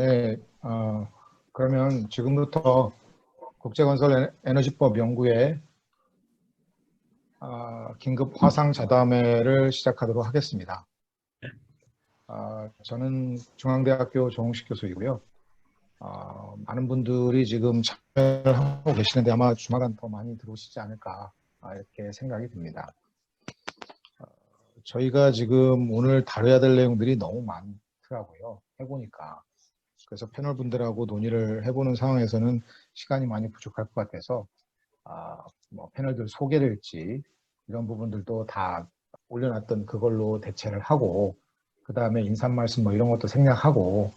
네, 그러면 지금부터 국제건설 에너지법 연구의 긴급 화상 자담회를 시작하도록 하겠습니다. 저는 중앙대학교 조홍식 교수이고요. 많은 분들이 지금 참여를 하고 계시는데 아마 조만간 더 많이 들어오시지 않을까 이렇게 생각이 듭니다. 저희가 지금 오늘 다뤄야 될 내용들이 너무 많더라고요. 해보니까. 그래서 패널 분들하고 논의를 해보는 상황에서는 시간이 많이 부족할 것 같아서 패널들 소개를지 이런 부분들도 다 올려놨던 그걸로 대체를 하고 그 다음에 인사 말씀 뭐 이런 것도 생략하고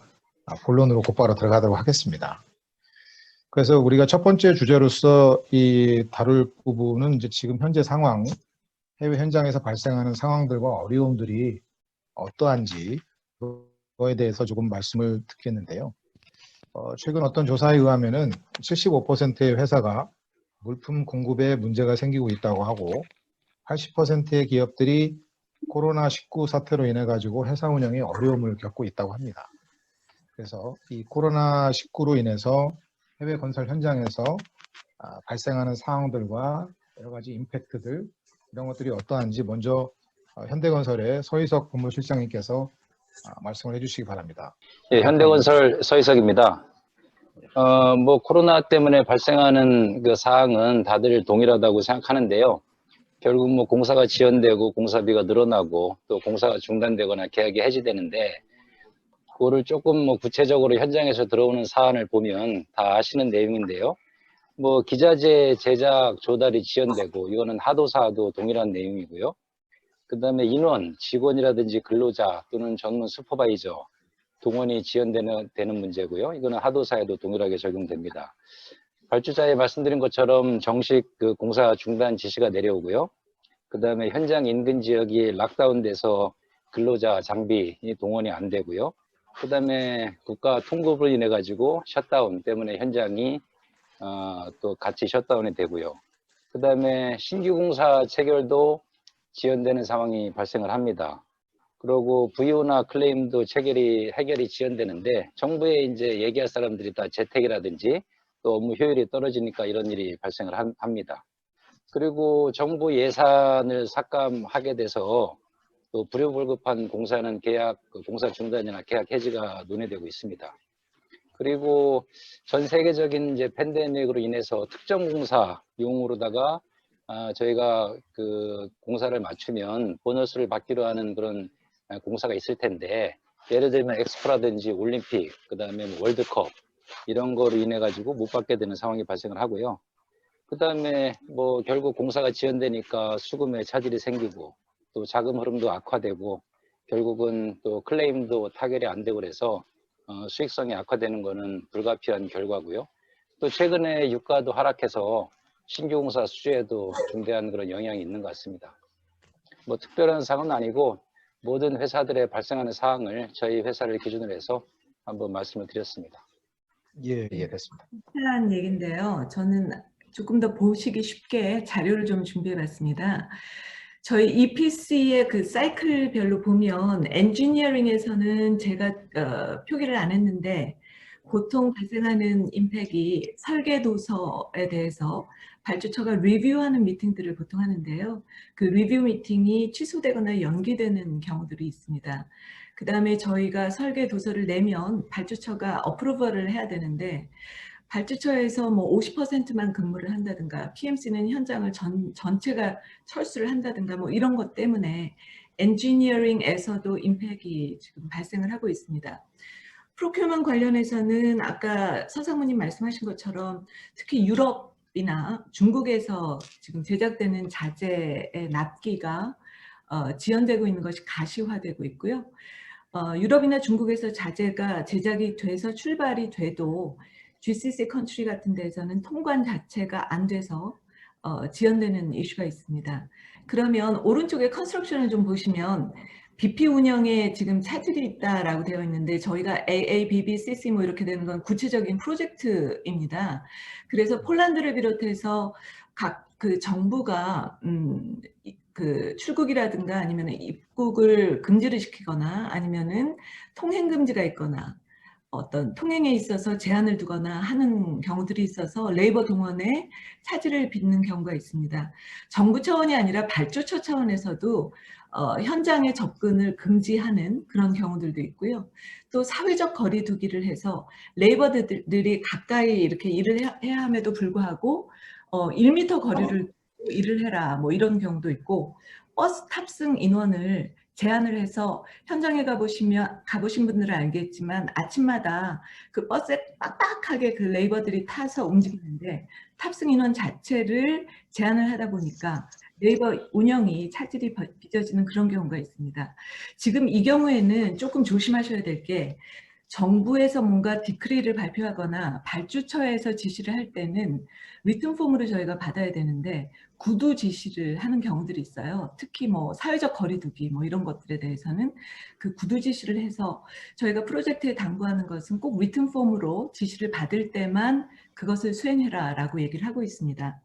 본론으로 곧바로 들어가도록 하겠습니다. 그래서 우리가 첫 번째 주제로서 이 다룰 부분은 이제 지금 현재 상황, 해외 현장에서 발생하는 상황들과 어려움들이 어떠한지 그거에 대해서 조금 말씀을 듣겠는데요. 최근 어떤 조사에 의하면은 75%의 회사가 물품 공급에 문제가 생기고 있다고 하고 80%의 기업들이 코로나19 사태로 인해 가지고 회사 운영에 어려움을 겪고 있다고 합니다. 그래서 이 코로나19로 인해서 해외 건설 현장에서 발생하는 상황들과 여러 가지 임팩트들 이런 것들이 어떠한지 먼저 현대건설의 서희석 본부실장님께서 말씀을 해주시기 바랍니다. 예, 현대건설 서희석입니다. 코로나 때문에 발생하는 그 사항은 다들 동일하다고 생각하는데요. 결국 공사가 지연되고 공사비가 늘어나고 또 공사가 중단되거나 계약이 해지되는데 그거를 조금 구체적으로 현장에서 들어오는 사안을 보면 다 아시는 내용인데요. 기자재 제작 조달이 지연되고 이거는 하도사도 동일한 내용이고요. 그 다음에 인원, 직원이라든지 근로자 또는 전문 슈퍼바이저 동원이 지연되는 문제고요. 이거는 하도사에도 동일하게 적용됩니다. 발주자에 말씀드린 것처럼 정식 그 공사 중단 지시가 내려오고요. 그 다음에 현장 인근 지역이 락다운돼서 근로자 장비 동원이 안 되고요. 그 다음에 국가 통급으로 인해 가지고 셧다운 때문에 현장이 또 같이 셧다운이 되고요. 그 다음에 신규 공사 체결도 지연되는 상황이 발생을 합니다. 그리고 VO나 클레임도 해결이 지연되는데 정부에 이제 얘기할 사람들이 다 재택이라든지 또 업무 효율이 떨어지니까 이런 일이 발생을 합니다. 그리고 정부 예산을 삭감하게 돼서 또 불효불급한 공사는 공사 중단이나 계약 해지가 논의되고 있습니다. 그리고 전 세계적인 이제 팬데믹으로 인해서 특정 공사용으로다가 저희가 그 공사를 맞추면 보너스를 받기로 하는 그런 공사가 있을 텐데 예를 들면 엑스포라든지 올림픽, 그 다음에 월드컵 이런 거로 인해 가지고 못 받게 되는 상황이 발생을 하고요. 그 다음에 결국 공사가 지연되니까 수금에 차질이 생기고 또 자금 흐름도 악화되고 결국은 또 클레임도 타결이 안 되고 그래서 수익성이 악화되는 거는 불가피한 결과고요. 또 최근에 유가도 하락해서 신규 공사 수주에도 중대한 그런 영향이 있는 것 같습니다. 특별한 사항은 아니고 모든 회사들에 발생하는 사항을 저희 회사를 기준으로 해서 한번 말씀을 드렸습니다. 예, 됐습니다. 특별한 얘기인데요. 저는 조금 더 보시기 쉽게 자료를 좀 준비해봤습니다. 저희 EPC의 그 사이클별로 보면 엔지니어링에서는 제가 표기를 안 했는데 보통 발생하는 임팩이 설계도서에 대해서 발주처가 리뷰하는 미팅들을 보통 하는데요. 그 리뷰 미팅이 취소되거나 연기되는 경우들이 있습니다. 그 다음에 저희가 설계도서를 내면 발주처가 어프로벌을 해야 되는데 발주처에서 50%만 근무를 한다든가 PMC는 현장을 전체가 철수를 한다든가 이런 것 때문에 엔지니어링에서도 임팩이 지금 발생을 하고 있습니다. 프로큐먼 관련해서는 아까 서상무님 말씀하신 것처럼 특히 유럽이나 중국에서 지금 제작되는 자재의 납기가 지연되고 있는 것이 가시화되고 있고요. 유럽이나 중국에서 자재가 제작이 돼서 출발이 돼도 GCC 컨트리 같은 데에서는 통관 자체가 안 돼서 지연되는 이슈가 있습니다. 그러면 오른쪽에 컨스트럭션을 좀 보시면 BP 운영에 지금 차질이 있다라고 되어 있는데 저희가 AA, BB, CC 이렇게 되는 건 구체적인 프로젝트입니다. 그래서 폴란드를 비롯해서 각 그 정부가 그 출국이라든가 아니면 입국을 금지를 시키거나 아니면은 통행 금지가 있거나 어떤 통행에 있어서 제한을 두거나 하는 경우들이 있어서 레이버 동원에 차질을 빚는 경우가 있습니다. 정부 차원이 아니라 발주처 차원에서도 현장에 접근을 금지하는 그런 경우들도 있고요. 또 사회적 거리 두기를 해서 레이버들이 가까이 이렇게 일을 해야 함에도 불구하고 1m 거리를 두고 일을 해라 뭐 이런 경우도 있고, 버스 탑승 인원을 제한을 해서 현장에 가보신 분들은 알겠지만 아침마다 그 버스에 빡빡하게 그 레이버들이 타서 움직이는데 탑승 인원 자체를 제한을 하다 보니까 네이버 운영이 차질이 빚어지는 그런 경우가 있습니다. 지금 이 경우에는 조금 조심하셔야 될 게, 정부에서 뭔가 디크리를 발표하거나 발주처에서 지시를 할 때는 리튼 폼으로 저희가 받아야 되는데 구두 지시를 하는 경우들이 있어요. 특히 뭐 사회적 거리두기 뭐 이런 것들에 대해서는 그 구두 지시를 해서 저희가 프로젝트에 당부하는 것은 꼭 리튼 폼으로 지시를 받을 때만 그것을 수행해라 라고 얘기를 하고 있습니다.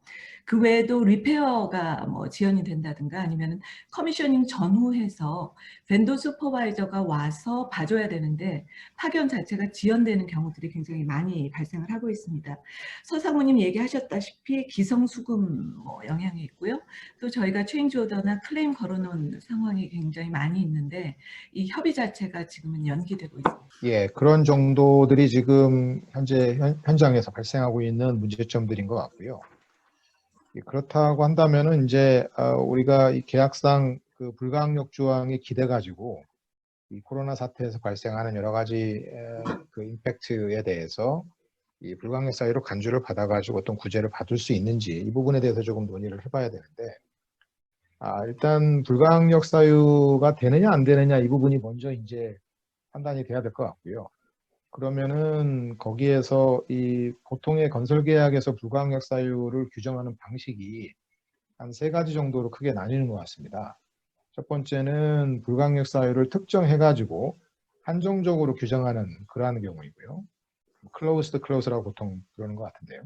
그 외에도 리페어가 뭐 지연이 된다든가 아니면 커미셔닝 전후해서 벤더 슈퍼바이저가 와서 봐줘야 되는데 파견 자체가 지연되는 경우들이 굉장히 많이 발생을 하고 있습니다. 서상무님 얘기하셨다시피 기성수금 뭐 영향이 있고요. 또 저희가 체인지 오더나 클레임 걸어놓은 상황이 굉장히 많이 있는데 이 협의 자체가 지금은 연기되고 있습니다. 예, 그런 정도들이 지금 현재 현장에서 발생하고 있는 문제점들인 것 같고요. 그렇다고 한다면은 이제 우리가 이 계약상 그 불가항력 조항에 기대 가지고 이 코로나 사태에서 발생하는 여러 가지 그 임팩트에 대해서 이 불가항력 사유로 간주를 받아가지고 어떤 구제를 받을 수 있는지 이 부분에 대해서 조금 논의를 해봐야 되는데, 일단 불가항력 사유가 되느냐 안 되느냐 이 부분이 먼저 이제 판단이 돼야 될 것 같고요. 그러면은 거기에서 이 보통의 건설 계약에서 불가항력 사유를 규정하는 방식이 한 3가지 정도로 크게 나뉘는 것 같습니다. 첫 번째는 불가항력 사유를 특정해가지고 한정적으로 규정하는 그러한 경우이고요. closed clause라고 보통 그러는 것 같은데요.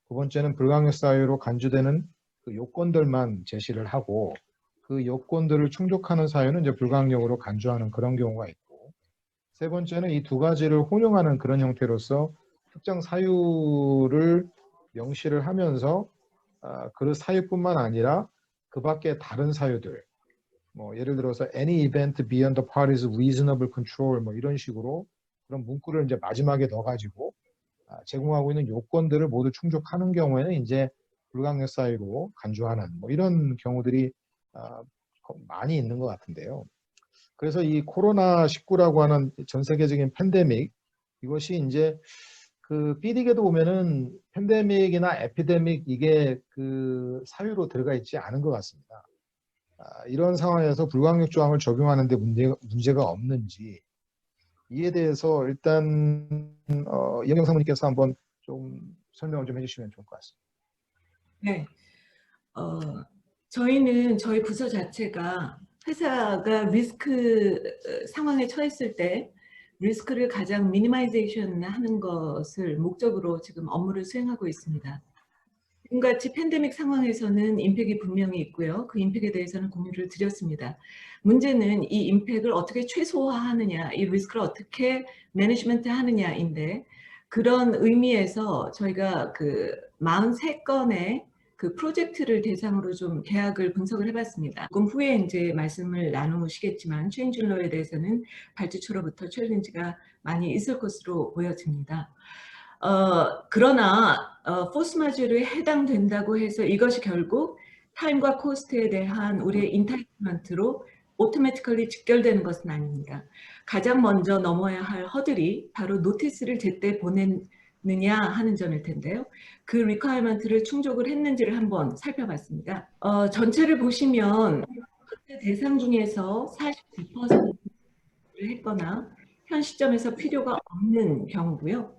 두 번째는 불가항력 사유로 간주되는 그 요건들만 제시를 하고 그 요건들을 충족하는 사유는 이제 불가항력으로 간주하는 그런 경우가 있고, 세 번째는 이 2가지를 혼용하는 그런 형태로서 특정 사유를 명시를 하면서 그 사유뿐만 아니라 그 밖에 다른 사유들, 뭐 예를 들어서 any event beyond the parties reasonable control 뭐 이런 식으로 그런 문구를 이제 마지막에 넣어가지고 제공하고 있는 요건들을 모두 충족하는 경우에는 이제 불가항력 사유로 간주하는 뭐 이런 경우들이 많이 있는 것 같은데요. 그래서 이 코로나19라고 하는 전 세계적인 팬데믹, 이것이 이제 그 삐리게도 보면은 팬데믹이나 에피데믹 이게 그 사유로 들어가 있지 않은 것 같습니다. 이런 상황에서 불가항력 조항을 적용하는데 문제가 없는지 이에 대해서 일단 이영경 사모님께서 한번 좀 설명을 좀 해주시면 좋을 것 같습니다. 네, 저희는 저희 부서 자체가 회사가 리스크 상황에 처했을 때 리스크를 가장 미니마이제이션 하는 것을 목적으로 지금 업무를 수행하고 있습니다. 지금같이 팬데믹 상황에서는 임팩이 분명히 있고요. 그 임팩에 대해서는 공유를 드렸습니다. 문제는 이 임팩을 어떻게 최소화하느냐, 이 리스크를 어떻게 매니지먼트 하느냐인데, 그런 의미에서 저희가 그 43건의 그 프로젝트를 대상으로 좀 계약을 분석을 해봤습니다. 조금 후에 이제 말씀을 나누시겠지만 체인지러에 대해서는 발주처로부터 챌린지가 많이 있을 것으로 보여집니다. 그러나 포스 마주어에 해당된다고 해서 이것이 결국 타임과 코스트에 대한 우리의 인타이트먼트로 오토매티컬리 직결되는 것은 아닙니다. 가장 먼저 넘어야 할 허들이 바로 노티스를 제때 보냈느냐 하는 점일 텐데요. 그 리퀘어먼트를 충족을 했는지를 한번 살펴봤습니다. 전체를 보시면 대상 중에서 49%를 했거나 현 시점에서 필요가 없는 경우고요.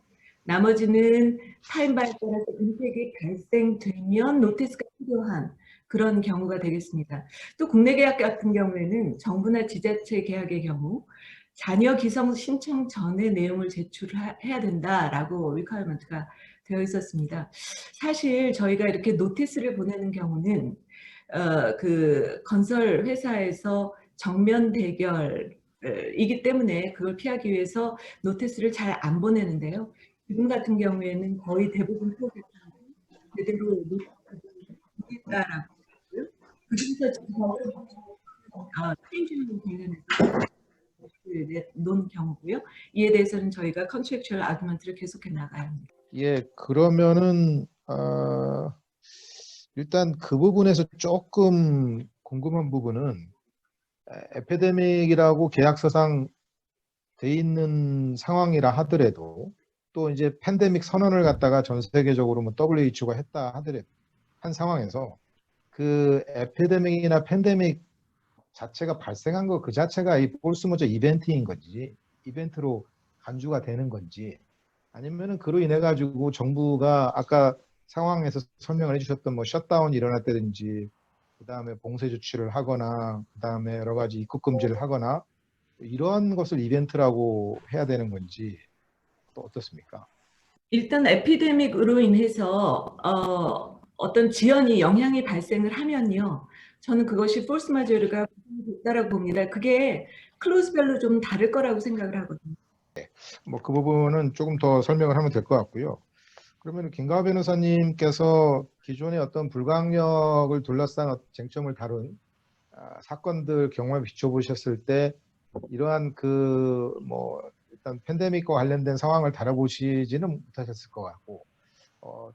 나머지는 타임바에 따라서 임팩이 발생되면 노티스가 필요한 그런 경우가 되겠습니다. 또 국내 계약 같은 경우에는 정부나 지자체 계약의 경우 자녀 기성 신청 전에 내용을 제출해야 된다라고 리퀘어먼트가 되어 있었습니다. 사실 저희가 이렇게 노티스를 보내는 경우는 그 건설 회사에서 정면 대결 이기 때문에 그걸 피하기 위해서 노티스를 잘 안 보내는데요. 지금 같은 경우에는 거의 대부분 프로젝트가 제대로 노티스를 보냈다라고 하고요. 그중에서 지금 체인지는 관련해서 논 경우고요. 이에 대해서는 저희가 컨트랙추얼 아규먼트를 계속해 나가야 합니다. 예, 그러면은 일단 그 부분에서 조금 궁금한 부분은 에피데믹이라고 계약서상 돼 있는 상황이라 하더라도 또 이제 팬데믹 선언을 갖다가 전 세계적으로 뭐 WHO가 했다 하더라도 한 상황에서 그 에피데믹이나 팬데믹 자체가 발생한 거 그 자체가 이 폴스모저 이벤트인 건지 이벤트로 간주가 되는 건지 아니면은 그로 인해 가지고 정부가 아까 상황에서 설명을 해주셨던 뭐 셧다운이 일어났다든지 그 다음에 봉쇄 조치를 하거나 그 다음에 여러 가지 입국 금지를 하거나 이러한 것을 이벤트라고 해야 되는 건지 또 어떻습니까? 일단 에피데믹으로 인해서 어떤 지연이 영향이 발생을 하면요. 저는 그것이 포스 마저르가 있다라고 봅니다. 그게 클로즈별로 좀 다를 거라고 생각을 하거든요. 뭐 그 부분은 조금 더 설명을 하면 될 것 같고요. 그러면 김가하 변호사님께서 기존의 어떤 불가항력을 둘러싼 쟁점을 다룬 사건들 경험에 비춰보셨을 때 이러한 그 뭐 일단 팬데믹과 관련된 상황을 다뤄보시지는 못하셨을 것 같고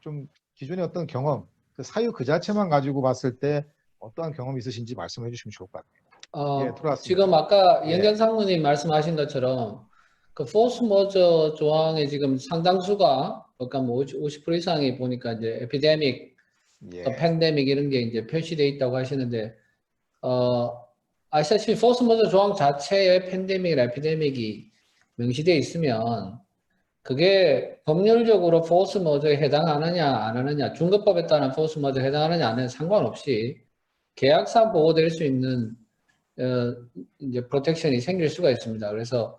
좀 기존의 어떤 경험, 그 사유 그 자체만 가지고 봤을 때 어떠한 경험이 있으신지 말씀해 주시면 좋을 것 같아요. 예, 들어왔습니다. 지금 아까 예. 연경 상무님 말씀하신 것처럼 그 포스 머저 조항의 지금 상당수가 그러니까 뭐 50% 이상이 보니까 이제 에피데믹, 예. 팬데믹 이런 게 이제 표시되어 있다고 하시는데 아시다시피 포스 머저 조항 자체에 팬데믹이나 에피데믹이 명시되어 있으면 그게 법률적으로 포스 머저에 해당하느냐 안 하느냐 중급법에 따른 포스 머저에 해당하느냐 안 하느냐 상관없이 계약상 보호될 수 있는 이제 프로텍션이 생길 수가 있습니다. 그래서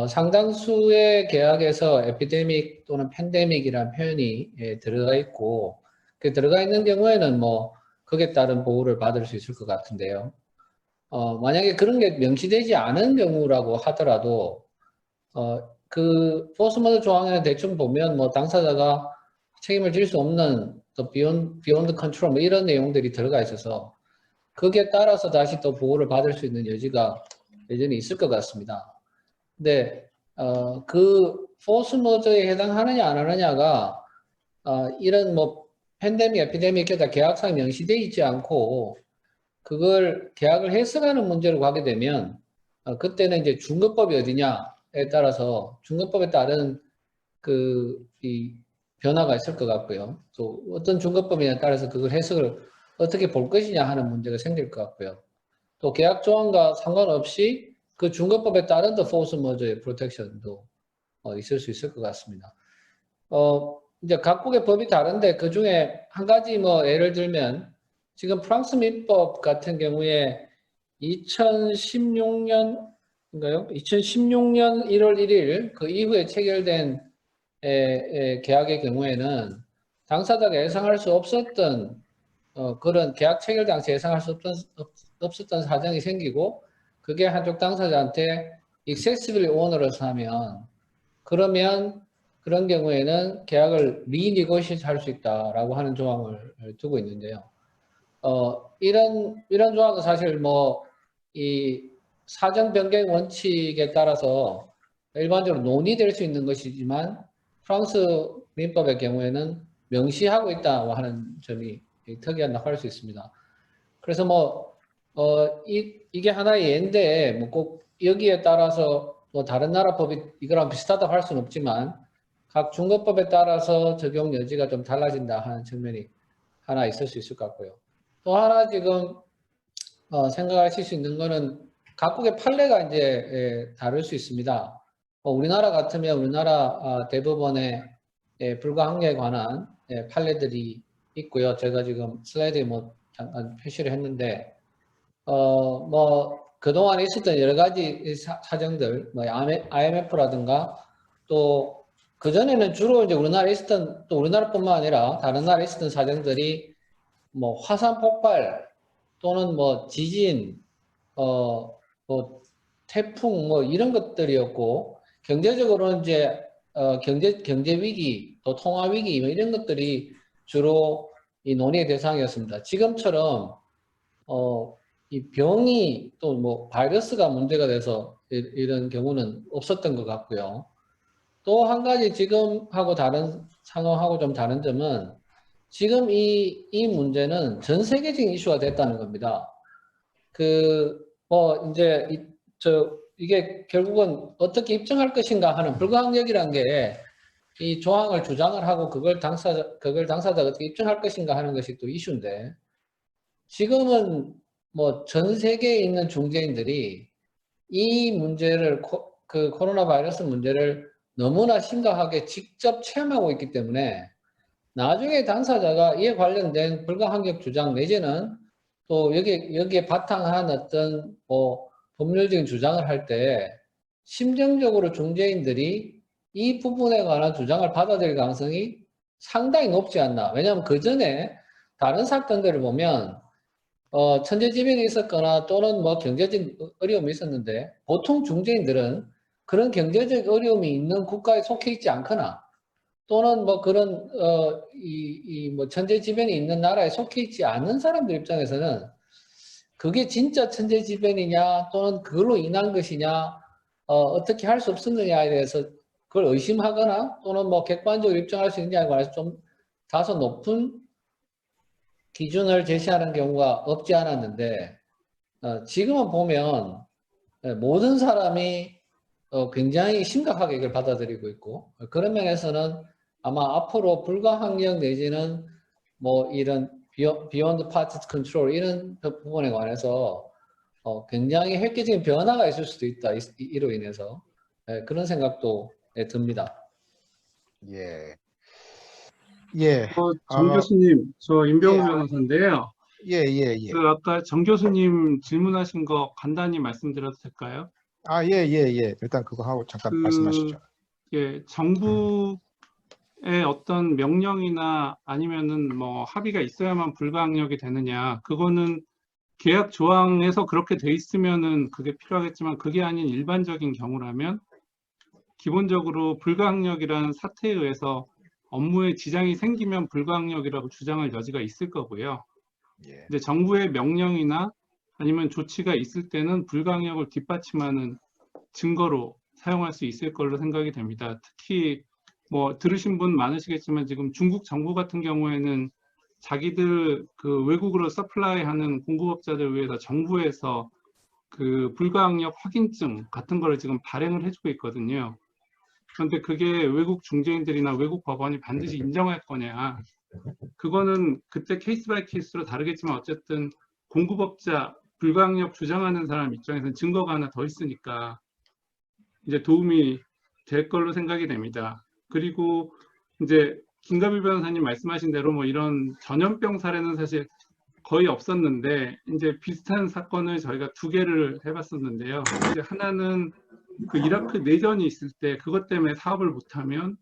상당수의 계약에서 에피데믹 또는 팬데믹이라는 표현이 들어가 있고 그 들어가 있는 경우에는 뭐 거기에 따른 보호를 받을 수 있을 것 같은데요. 만약에 그런 게 명시되지 않은 경우라고 하더라도 그 포스머드 조항에 대충 보면 뭐 당사자가 책임을 질 수 없는 또 beyond control 뭐 이런 내용들이 들어가 있어서 거기에 따라서 다시 또 보호를 받을 수 있는 여지가 여전히 있을 것 같습니다. 근데 그 포스머저에 해당하느냐 안 하느냐가 이런 뭐 팬데믹, 에피데믹 다 계약상 명시되어 있지 않고 그걸 계약을 해석하는 문제로 가게 되면 그때는 이제 중급법이 어디냐에 따라서 중급법에 따른 이 변화가 있을 것 같고요. 또 어떤 중급법이냐에 따라서 그걸 해석을 어떻게 볼 것이냐 하는 문제가 생길 것 같고요. 또 계약 조항과 상관없이 그 중급법에 따른 더 포스 머저의 프로텍션도 있을 수 있을 것 같습니다. 이제 각국의 법이 다른데 그 중에 한 가지 뭐 예를 들면 지금 프랑스 민법 같은 경우에 2016년인가요? 2016년 1월 1일 그 이후에 체결된 계약의 경우에는 당사자가 예상할 수 없었던 그런 계약 체결 당시 예상할 수 없었던 사정이 생기고 그게 한쪽 당사자한테 excessively onerous 하면 그러면 그런 경우에는 계약을 리니고시에이트 할 수 있다라고 하는 조항을 두고 있는데요. 이런 조항은 사실 뭐 이 사정 변경 원칙에 따라서 일반적으로 논의될 수 있는 것이지만 프랑스 민법의 경우에는 명시하고 있다고 하는 점이 특이하다고 할 수 있습니다. 그래서 뭐 이게 하나의 예인데 뭐 꼭 여기에 따라서 뭐 다른 나라 법이 이거랑 비슷하다고 할 수는 없지만 각 중급법에 따라서 적용 여지가 좀 달라진다 하는 측면이 하나 있을 수 있을 것 같고요. 또 하나 지금 생각하실 수 있는 거는 각국의 판례가 이제 다를 수 있습니다. 우리나라 같으면 우리나라 대법원의 불가항력에 관한 판례들이 있고요. 제가 지금 슬라이드에 뭐 잠깐 표시를 했는데 뭐 그동안 있었던 여러 가지 사정들, 뭐 IMF라든가 또 그전에는 주로 이제 우리나라에 있었던 또 우리나라뿐만 아니라 다른 나라에 있었던 사정들이 뭐 화산 폭발 또는 뭐 지진, 뭐 태풍 뭐 이런 것들이었고 경제적으로는 이제 경제 위기 또 통화 위기 뭐 이런 것들이 주로 이 논의의 대상이었습니다. 지금처럼 이 병이 또 뭐 바이러스가 문제가 돼서 이런 경우는 없었던 것 같고요. 또 한 가지 지금하고 다른 상황하고 좀 다른 점은 지금 이 문제는 전 세계적인 이슈가 됐다는 겁니다. 이제 이게 결국은 어떻게 입증할 것인가 하는 불가항력이라는 게 이 조항을 주장을 하고 그걸 당사자가 어떻게 입증할 것인가 하는 것이 또 이슈인데 지금은 뭐 전 세계에 있는 중재인들이 이 문제를 코로나 바이러스 문제를 너무나 심각하게 직접 체험하고 있기 때문에 나중에 당사자가 이에 관련된 불가항력 주장 내지는 또 여기에 바탕한 어떤 뭐 법률적인 주장을 할 때 심정적으로 중재인들이 이 부분에 관한 주장을 받아들일 가능성이 상당히 높지 않나. 왜냐하면 그 전에 다른 사건들을 보면 천재지변이 있었거나 또는 뭐 경제적 어려움이 있었는데 보통 중재인들은 그런 경제적 어려움이 있는 국가에 속해 있지 않거나 또는 뭐 그런 뭐 천재지변이 있는 나라에 속해 있지 않은 사람들 입장에서는 그게 진짜 천재지변이냐 또는 그걸로 인한 것이냐 어떻게 할 수 없었느냐에 대해서 그걸 의심하거나 또는 뭐 객관적으로 입증할 수 있느냐에 관해서 좀 다소 높은 기준을 제시하는 경우가 없지 않았는데 지금은 보면 모든 사람이 굉장히 심각하게 이걸 받아들이고 있고 그런 면에서는 아마 앞으로 불가항력 내지는 뭐 이런 beyond party control 이런 부분에 관해서 굉장히 획기적인 변화가 있을 수도 있다. 이로 인해서 그런 생각도 듭니다. 예. 예. 정 교수님, 저 임병우 변호사인데요. 예. 그 아까 정 교수님 질문하신 거 간단히 말씀드려도 될까요? 예. 일단 그거 하고 잠깐 말씀하시죠. 예, 정부의 어떤 명령이나 아니면은 뭐 합의가 있어야만 불가항력이 되느냐, 그거는 계약 조항에서 그렇게 돼 있으면은 그게 필요하겠지만 그게 아닌 일반적인 경우라면 기본적으로 불가항력이라는 사태에 의해서 업무에 지장이 생기면 불가항력이라고 주장할 여지가 있을 거고요. 예. 근데 정부의 명령이나 아니면 조치가 있을 때는 불가항력을 뒷받침하는 증거로 사용할 수 있을 걸로 생각이 됩니다. 특히 뭐 들으신 분 많으시겠지만 지금 중국 정부 같은 경우에는 자기들 그 외국으로 서플라이하는 공급업자들 위해서 정부에서 그 불가항력 확인증 같은 거를 지금 발행을 해주고 있거든요. 그런데 그게 외국 중재인들이나 외국 법원이 반드시 인정할 거냐. 그거는 그때 케이스 바이 케이스로 다르겠지만 어쨌든 공급업자 불가항력 주장하는 사람 입장에서는 증거가 하나 더 있으니까 이제 도움이 될 걸로 생각이 됩니다. 그리고 이제 김가bil 변호사님 말씀하신 대로 뭐 이런 전염병 사례는 사실 거의 없었는데 이제 비슷한 사건을 저희가 2개를 해봤었는데요. 이제 하나는 그 이라크 내전이 있을 때 그것 때문에 사업을 못하면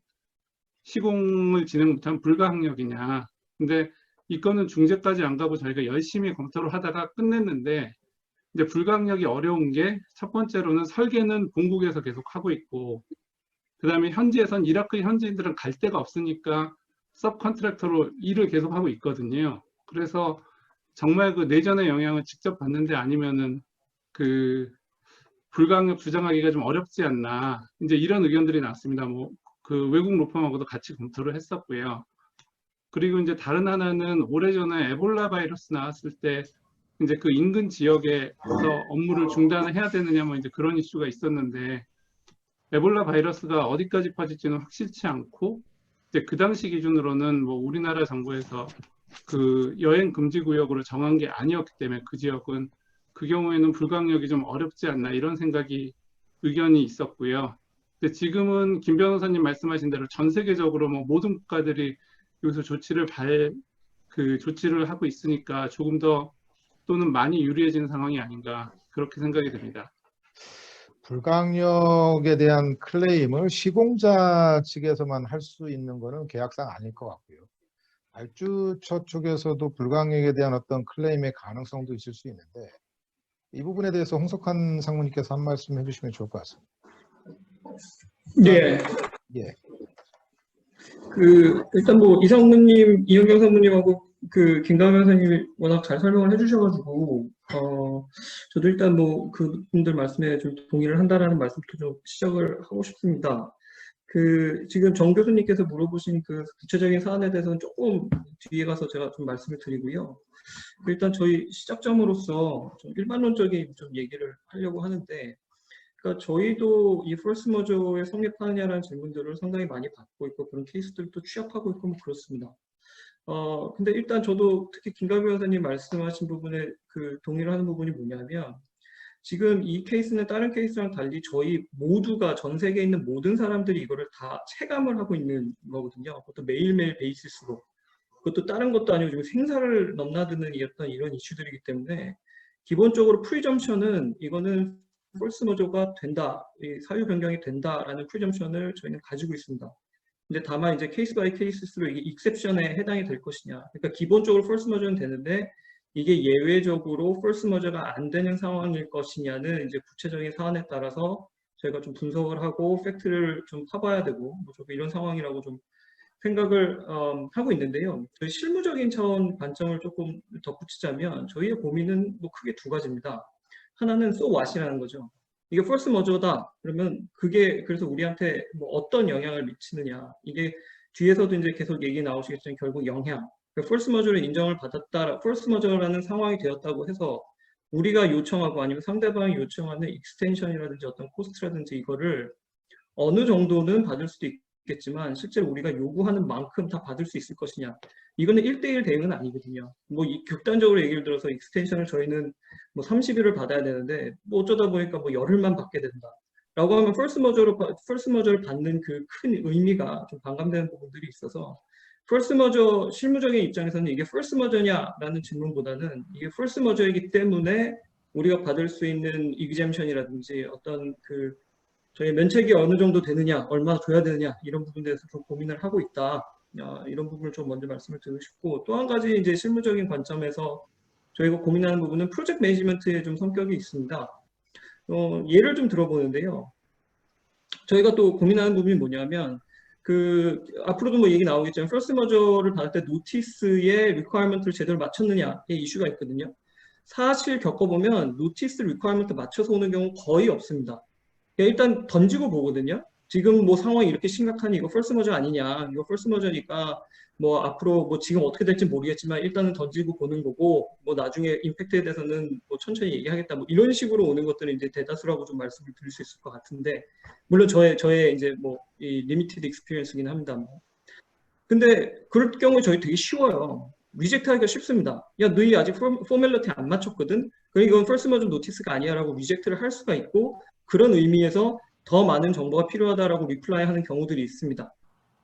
시공을 진행 못하면 불가항력이냐. 근데 이거는 중재까지 안 가고 저희가 열심히 검토를 하다가 끝냈는데 이제 불가항력이 어려운 게 첫 번째로는 설계는 본국에서 계속 하고 있고 그 다음에 현지에선 이라크 현지인들은 갈 데가 없으니까 서브 컨트랙터로 일을 계속 하고 있거든요. 그래서 정말 그 내전의 영향을 직접 받는데 아니면은 그 불가항력 주장하기가 좀 어렵지 않나 이제 이런 의견들이 나왔습니다. 뭐 그 외국 로펌하고도 같이 검토를 했었고요. 그리고 이제 다른 하나는 오래전에 에볼라 바이러스 나왔을 때 이제 그 인근 지역에서 업무를 중단을 해야 되느냐 뭐 이제 그런 이슈가 있었는데 에볼라 바이러스가 어디까지 퍼질지는 확실치 않고 이제 그 당시 기준으로는 뭐 우리나라 정부에서 그 여행 금지 구역으로 정한 게 아니었기 때문에 그 지역은 그 경우에는 불가항력이 좀 어렵지 않나 이런 생각이 의견이 있었고요. 근데 지금은 김 변호사님 말씀하신 대로 전 세계적으로 뭐 모든 국가들이 여기서 조치를 하고 있으니까 조금 더 또는 많이 유리해지는 상황이 아닌가 그렇게 생각이 됩니다. 불가항력에 대한 클레임을 시공자 측에서만 할 수 있는 거는 계약상 아닐 것 같고요. 발주처 쪽에서도 불가항력에 대한 어떤 클레임의 가능성도 있을 수 있는데 이 부분에 대해서 홍석환 상무님께서 한 말씀 해주시면 좋을 것 같습니다. 네. 예. 일단 뭐 이상무님, 이현경 상무님하고 김가연 변호사님이 워낙 잘 설명을 해주셔가지고, 저도 일단 뭐 그분들 말씀에 좀 동의를 한다라는 말씀부터 좀 시작을 하고 싶습니다. 지금 정 교수님께서 물어보신 구체적인 사안에 대해서는 조금 뒤에 가서 제가 좀 말씀을 드리고요. 일단 저희 시작점으로서 좀 일반론적인 좀 얘기를 하려고 하는데, 그러니까 저희도 이 force majeure에 성립하느냐라는 질문들을 상당히 많이 받고 있고 그런 케이스들도 취합하고 있고 뭐 그렇습니다. 근데 일단 저도 특히 김가연 변호사님 말씀하신 부분에 동의를 하는 부분이 뭐냐면, 지금 이 케이스는 다른 케이스랑 달리 저희 모두가 전 세계에 있는 모든 사람들이 이거를 다 체감을 하고 있는 거거든요. 그것도 매일매일 베이시스로. 그것도 다른 것도 아니고 지금 생사를 넘나드는 어떤 이런 이슈들이기 때문에 기본적으로 프리점션은 이거는 폴스 머저가 된다, 사유 변경이 된다라는 프리점션을 저희는 가지고 있습니다. 근데 다만 이제 케이스 바이 케이스로 이게 익셉션에 해당이 될 것이냐. 그러니까 기본적으로 폴스 머저는 되는데 이게 예외적으로 폴스 머저가 안 되는 상황일 것이냐는 이제 구체적인 사안에 따라서 저희가 좀 분석을 하고 팩트를 좀 파봐야 되고 뭐 이런 상황이라고 좀 생각을 하고 있는데요. 저희 실무적인 차원 관점을 조금 덧붙이자면 저희의 고민은 뭐 크게 두 가지입니다. 하나는 so what이라는 거죠. 이게 force majeure다. 그러면 그게 그래서 우리한테 뭐 어떤 영향을 미치느냐. 이게 뒤에서도 이제 계속 얘기 나오시겠지만 결국 영향. force majeure를 인정을 받았다. force majeure라는 상황이 되었다고 해서 우리가 요청하고 아니면 상대방이 요청하는 익스텐션이라든지 어떤 코스트라든지 이거를 어느 정도는 받을 수도 있겠지만 실제로 우리가 요구하는 만큼 다 받을 수 있을 것이냐. 이거는 1대1 대응은 아니거든요. 뭐 극단적으로 얘기를 들어서 익스텐션을 저희는 뭐 30일을 받아야 되는데 뭐 어쩌다 보니까 뭐 열흘만 받게 된다. 라고 하면 first measure를 받는 그 큰 의미가 좀 반감되는 부분들이 있어서 first measure 실무적인 입장에서는 이게 first measure냐라는 질문보다는 이게 first measure이기 때문에 우리가 받을 수 있는 exemption이라든지 어떤 저희 면책이 어느 정도 되느냐, 얼마나 줘야 되느냐 이런 부분에 대해서 좀 고민을 하고 있다. 이런 부분을 좀 먼저 말씀을 드리고 싶고 또 한 가지 이제 실무적인 관점에서 저희가 고민하는 부분은 프로젝트 매니지먼트의 좀 성격이 있습니다. 예를 좀 들어보는데요. 저희가 또 고민하는 부분이 뭐냐면 앞으로도 뭐 얘기 나오겠지만 first measure를 받을 때 노티스의 리퀘어먼트를 제대로 맞췄느냐의 이슈가 있거든요. 사실 겪어보면 노티스 리퀘어먼트 맞춰서 오는 경우 거의 없습니다. 일단 던지고 보거든요. 지금 뭐 상황이 이렇게 심각하니 이거 first measure 아니냐. 이거 first measure니까 뭐 앞으로 뭐 지금 어떻게 될지 모르겠지만 일단은 던지고 보는 거고 뭐 나중에 임팩트에 대해서는 뭐 천천히 얘기하겠다. 뭐 이런 식으로 오는 것들은 이제 대다수라고 좀 말씀을 드릴 수 있을 것 같은데 물론 저의 이제 뭐 이 리미티드 익스피리언스긴 합니다. 뭐. 근데 그럴 경우에 저희 되게 쉬워요. 리젝트 하기가 쉽습니다. 야, 너희 아직 포멀리티 안 맞췄거든? 그러니까 이건 first measure 노티스가 아니야 라고 리젝트를 할 수가 있고 그런 의미에서 더 많은 정보가 필요하다라고 리플라이 하는 경우들이 있습니다.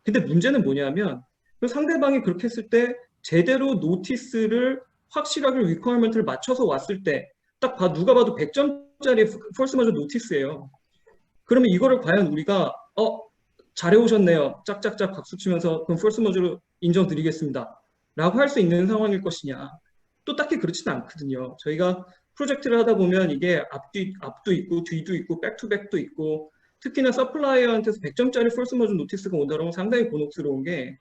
근데 문제는 뭐냐면 상대방이 그렇게 했을 때 제대로 노티스를 확실하게 리퀘어먼트를 맞춰서 왔을 때 딱 누가 봐도 100점짜리 폴스 마저 노티스예요. 그러면 이거를 과연 우리가 잘해오셨네요. 짝짝짝 박수 치면서 그럼 폴스 마저로 인정드리겠습니다. 라고 할 수 있는 상황일 것이냐. 또 딱히 그렇지는 않거든요. 저희가 프로젝트를 하다 보면 이게 앞도 있고 뒤도 있고 백투백도 있고 특히나 서플라이어한테서 100점짜리 폴스 머저 노티스가 온다는 건 상당히 곤혹스러운 게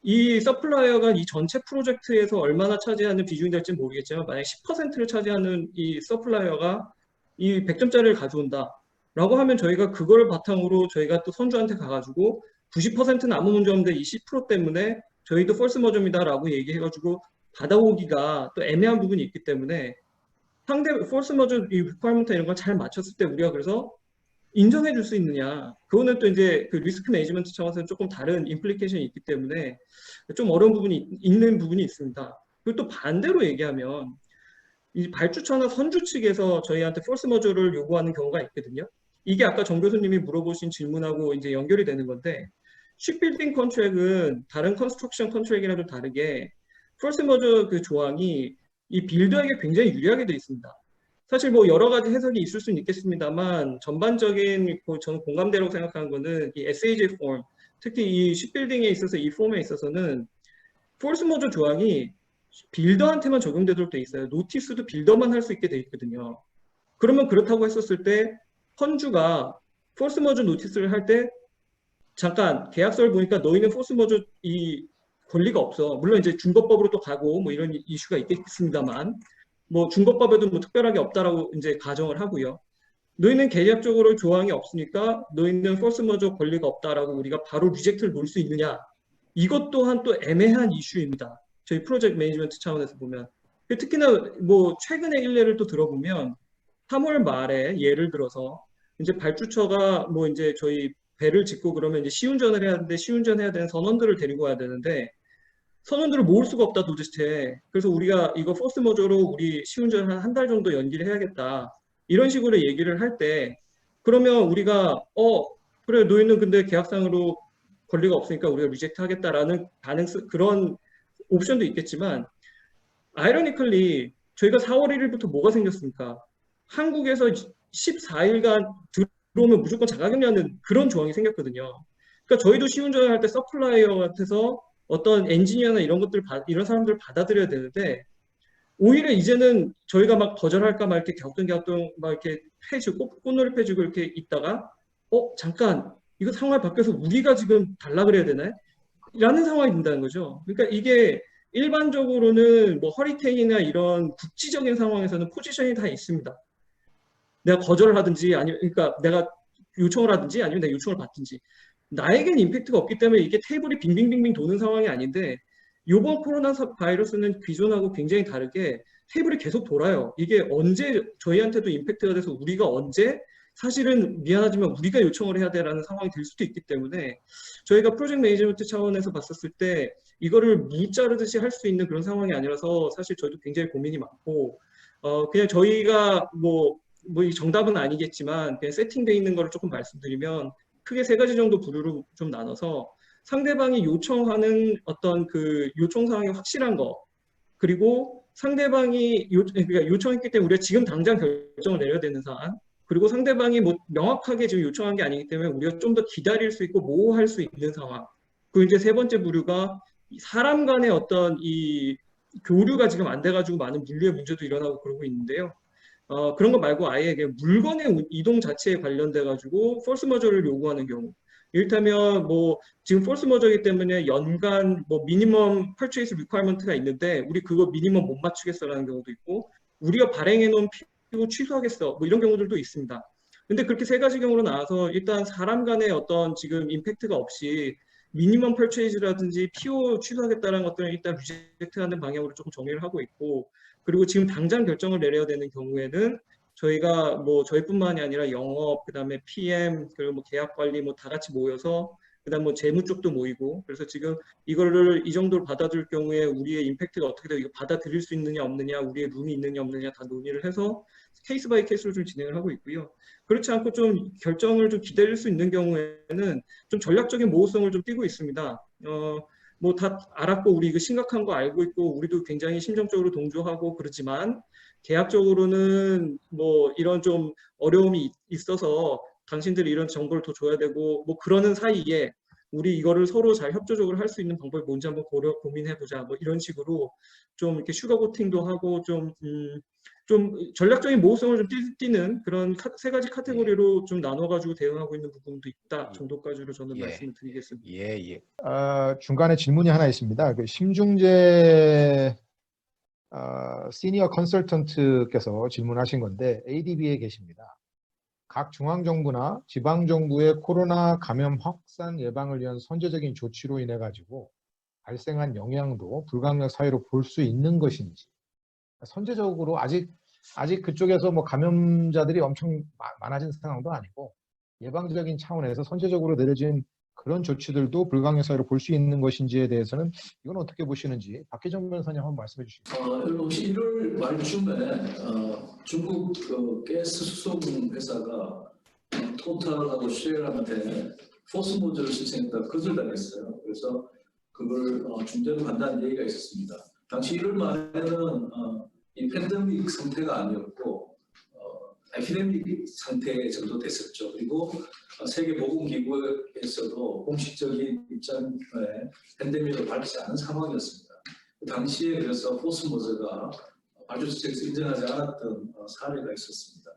이 서플라이어가 이 전체 프로젝트에서 얼마나 차지하는 비중이 될지 모르겠지만 만약 10%를 차지하는 이 서플라이어가 이 100점짜리를 가져온다 라고 하면 저희가 그걸 바탕으로 저희가 또 선주한테 가가지고 90%는 아무 문제 없는데 이 10% 때문에 저희도 폴스 머저입니다 라고 얘기해가지고 받아오기가 또 애매한 부분이 있기 때문에 상대 폴스 머저 이 리퀘어먼트 이런 걸 잘 맞췄을 때 우리가 그래서 인정해 줄 수 있느냐. 그거는 또 이제 리스크 매니지먼트 차원에서 조금 다른 임플리케이션이 있기 때문에 좀 어려운 부분이 있는 부분이 있습니다. 그리고 또 반대로 얘기하면 이 발주처나 선주 측에서 저희한테 폴스 머저를 요구하는 경우가 있거든요. 이게 아까 정 교수님이 물어보신 질문하고 이제 연결이 되는 건데 쉽빌딩 컨트랙은 다른 컨스트럭션 컨트랙이랑 좀 다르게 폴스 머저 조항이 이 빌더에게 굉장히 유리하게 되어 있습니다. 사실 뭐 여러 가지 해석이 있을 수는 있겠습니다만 전반적인 저는 공감대라고 생각하는 거는 이 SAJ 폼, 특히 이 쉽빌딩에 있어서 이 폼에 있어서는 폴스 머저 조항이 빌더한테만 적용되도록 돼 있어요. 노티스도 빌더만 할 수 있게 돼 있거든요. 그러면 그렇다고 했었을 때 펀주가 포스 머저 노티스를 할 때 잠깐 계약서를 보니까 너희는 포스 머저 이 권리가 없어. 물론 이제 준법법으로 또 가고 뭐 이런 이슈가 있겠습니다만 뭐 준법법에도 뭐 특별하게 없다라고 이제 가정을 하고요. 너희는 계약적으로 조항이 없으니까 너희는 포스 머저 권리가 없다라고 우리가 바로 리젝트를 놓을 수 있느냐? 이것 또한 또 애매한 이슈입니다. 저희 프로젝트 매니지먼트 차원에서 보면. 특히나 뭐 최근의 일례를 또 들어보면 3월 말에 예를 들어서 이제 발주처가 뭐 이제 저희 배를 짓고 그러면 이제 시운전을 해야 되는데 시운전해야 되는 선원들을 데리고 와야 되는데 선원들을 모을 수가 없다 도대체. 그래서 우리가 이거 포스 머저로 우리 시운전 한 달 정도 연기를 해야겠다. 이런 식으로 얘기를 할 때 그러면 우리가 그래 너희는 근데 계약상으로 권리가 없으니까 우리가 리젝트 하겠다라는 그런 옵션도 있겠지만 아이러니컬리 저희가 4월 1일부터 뭐가 생겼습니까? 한국에서 14일간 들어오면 무조건 자가격리하는 그런 조항이 생겼거든요. 그러니까 저희도 시운전을 할 때 서플라이어 같아서 어떤 엔지니어나 이런 것들 이런 사람들을 받아들여야 되는데 오히려 이제는 저희가 막 거절할까 막 이렇게 격동격동 막 이렇게 패주고 꽃놀이 패주고 이렇게 있다가 잠깐 이거 상황이 바뀌어서 우리가 지금 달라 그래야 되나? 라는 상황이 된다는 거죠. 그러니까 이게 일반적으로는 뭐 허리케인이나 이런 국지적인 상황에서는 포지션이 다 있습니다. 내가 거절을 하든지 아니면 그러니까 내가 요청을 하든지 아니면 내가 요청을 받든지 나에겐 임팩트가 없기 때문에 이게 테이블이 빙빙빙빙 도는 상황이 아닌데 이번 코로나 바이러스는 기존하고 굉장히 다르게 테이블이 계속 돌아요. 이게 언제 저희한테도 임팩트가 돼서 우리가 언제 사실은 미안하지만 우리가 요청을 해야 되라는 상황이 될 수도 있기 때문에 저희가 프로젝트 매니지먼트 차원에서 봤었을 때 이거를 무자르듯이 할 수 있는 그런 상황이 아니라서 사실 저희도 굉장히 고민이 많고 그냥 저희가 뭐 이 정답은 아니겠지만 그냥 세팅되어 있는 거를 조금 말씀드리면 크게 3가지 정도 부류로 좀 나눠서 상대방이 요청하는 어떤 그 요청 사항이 확실한 거 그리고 상대방이 그러니까 요청했기 때문에 우리가 지금 당장 결정을 내려야 되는 사안 그리고 상대방이 뭐 명확하게 지금 요청한 게 아니기 때문에 우리가 좀 더 기다릴 수 있고 모호할 수 있는 상황 그리고 이제 3번째 부류가 사람 간의 어떤 이 교류가 지금 안 돼가지고 많은 물류의 문제도 일어나고 그러고 있는데요. 그런 거 말고 아예 물건의 이동 자체에 관련돼 가지고 폴스 머저를 요구하는 경우 이를테면 뭐 지금 폴스 머저이기 때문에 연간 뭐 미니멈 퍼체이스 리ኳ어먼트가 있는데 우리 그거 미니멈 못 맞추겠어라는 경우도 있고 우리가 발행해 놓은 PO 취소하겠어 뭐 이런 경우들도 있습니다. 근데 그렇게 3가지 경우로 나와서 일단 사람 간의 어떤 지금 임팩트가 없이 미니멈 퍼체이즈라든지 PO 취소하겠다는 것들은 일단 리젝트하는 방향으로 조금 정리를 하고 있고 그리고 지금 당장 결정을 내려야 되는 경우에는 저희가 뭐 저희뿐만이 아니라 영업, 그다음에 PM, 그리고 뭐 계약 관리 뭐 다 같이 모여서 그다음 뭐 재무 쪽도 모이고 그래서 지금 이거를 이 정도로 받아들일 경우에 우리의 임팩트가 어떻게 되고 이거 받아들일 수 있느냐 없느냐, 우리의 룸이 있느냐 없느냐 다 논의를 해서 케이스 바이 케이스로 좀 진행을 하고 있고요. 그렇지 않고 좀 결정을 좀 기다릴 수 있는 경우에는 좀 전략적인 모호성을 좀 띠고 있습니다. 뭐 다 알았고 우리 이거 심각한 거 알고 있고 우리도 굉장히 심정적으로 동조하고 그러지만 계약적으로는 뭐 이런 좀 어려움이 있어서 당신들이 이런 정보를 더 줘야 되고 뭐 그러는 사이에 우리 이거를 서로 잘 협조적으로 할 수 있는 방법이 뭔지 한번 고민해보자 뭐 이런 식으로 좀 이렇게 슈거코팅도 하고 좀 전략적인 모호성을 좀 띠는 그런 3가지 카테고리로 좀 나눠가지고 대응하고 있는 부분도 있다 정도까지로 저는 말씀을 드리겠습니다. 예. 중간에 질문이 하나 있습니다. 그 심중재 시니어 컨설턴트께서 질문하신 건데 ADB에 계십니다. 각 중앙정부나 지방정부의 코로나 감염 확산 예방을 위한 선제적인 조치로 인해 가지고 발생한 영향도 불가항력 사유로 볼 수 있는 것인지 선제적으로 아직 그쪽에서 뭐 감염자들이 엄청 많아진 상황도 아니고 예방적인 차원에서 선제적으로 내려진 그런 조치들도 불가항력 사유로 볼 수 있는 것인지에 대해서는 이건 어떻게 보시는지 박혜정 변호사님 한번 말씀해 주시죠. 혹시 1월 말쯤에 중국 가스 수송 회사가 토탈하고 쉘한테 포스 모드를 신청했다 거절당했어요. 그래서 그걸 중재로 간다는 얘기가 있었습니다. 당시 1월 말에는 이 팬데믹 상태가 아니었고 에피데믹 상태 정도 됐었죠. 그리고 세계보건기구에서도 공식적인 입장에 팬데믹을 밝히지 않은 상황이었습니다. 당시에 그래서 포스 모저가 발주처에서 인정하지 않았던 사례가 있었습니다.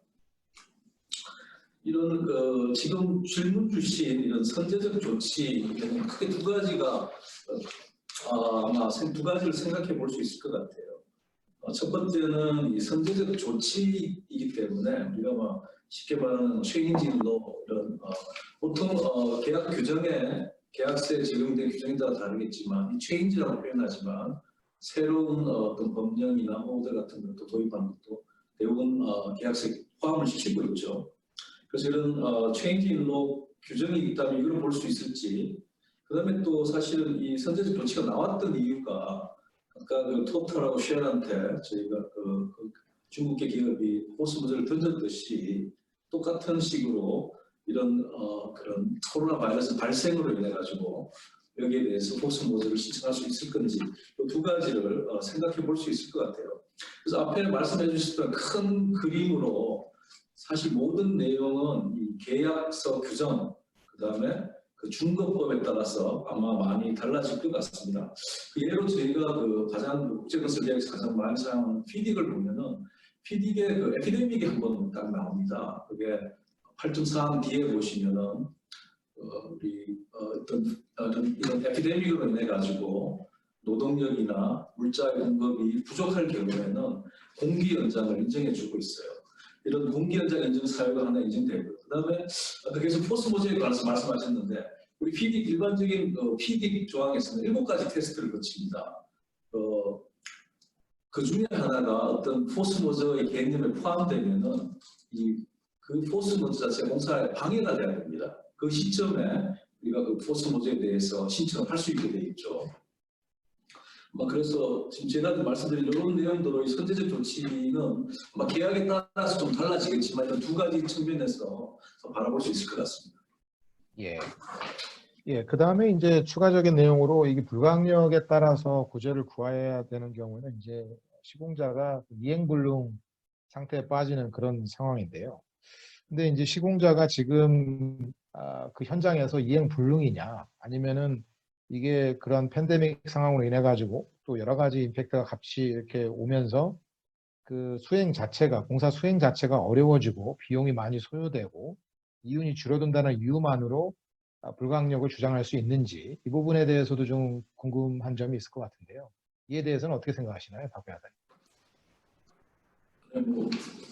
이런 지금 질문 주신 이런 선제적 조치는 크게 두 가지가 아마 두 가지를 생각해 볼 수 있을 것 같아요. 첫 번째는 이 선제적 조치이기 때문에 우리가 뭐 쉽게 말하는 체인지 로 이런 보통 계약 규정에 계약서에 적용된 규정에 따라 다르겠지만 이 체인지라고 표현하지만 새로운 어떤 법령이나 모델 같은 것도 도입하는 것도 대부분 계약서에 포함을 시키고 있죠. 그래서 이런 체인지 로 규정이 있다면 이걸 볼 수 있을지, 그 다음에 또 사실은 이 선제적 조치가 나왔던 이유가 아까 그 토탈하고 쉘한테 저희가 그 중국계 기업이 포스 모델을 던졌듯이 똑같은 식으로 이런 그런 코로나 바이러스 발생으로 인해 가지고 여기에 대해서 포스 모델을 신청할 수 있을 건지 이 두 가지를 생각해 볼 수 있을 것 같아요. 그래서 앞에 말씀해 주셨던 큰 그림으로 사실 모든 내용은 이 계약서 규정, 그 다음에 그 중거법에 따라서 아마 많이 달라질 것 같습니다. 그 예로 저희가 그 가장 국제건설 계약에서 가장 많이 사용하는 피딕을 보면은 피딕의 그 에피데믹이 한번 딱 나옵니다. 그게 8.4항 뒤에 보시면은 우리 어떤 이런 에피데믹으로 인해 가지고 노동력이나 물자의 공급이 부족할 경우에는 공기 연장을 인정해 주고 있어요. 이런 공기 연장 인증 사유가 하나 인증되고요. 그다음에 아까 계속 포스 모델에 관해서 말씀하셨는데 우리 PD 일반적인 PD 조항에서는 7가지 테스트를 거칩니다. 그 중에 하나가 어떤 포스 모저의 개념에 포함되면은 그 포스 모저 자체 공사에 방해가 돼야 됩니다. 그 시점에 우리가 그 포스 모저에 대해서 신청을 할 수 있게 되어 있죠. 그래서 지금 제가 말씀드린 이런 내용들의 선제적 조치는 아마 계약에 따라서 좀 달라지겠지만 이런 두 가지 측면에서 바라볼 수 있을 것 같습니다. 예, 그 다음에 이제 추가적인 내용으로 이게 불가항력에 따라서 구제를 구해야 되는 경우는 이제 시공자가 이행불능 상태에 빠지는 그런 상황인데요. 근데 이제 시공자가 지금 그 현장에서 이행불능이냐 아니면은 이게 그런 팬데믹 상황으로 인해 가지고 또 여러 가지 임팩트가 같이 이렇게 오면서 그 수행 자체가 공사 수행 자체가 어려워지고 비용이 많이 소요되고 이윤이 줄어든다는 이유만으로 불가항력을 주장할 수 있는지 이 부분에 대해서도 좀 궁금한 점이 있을 것 같은데요. 이에 대해서는 어떻게 생각하시나요, 박 변호사님?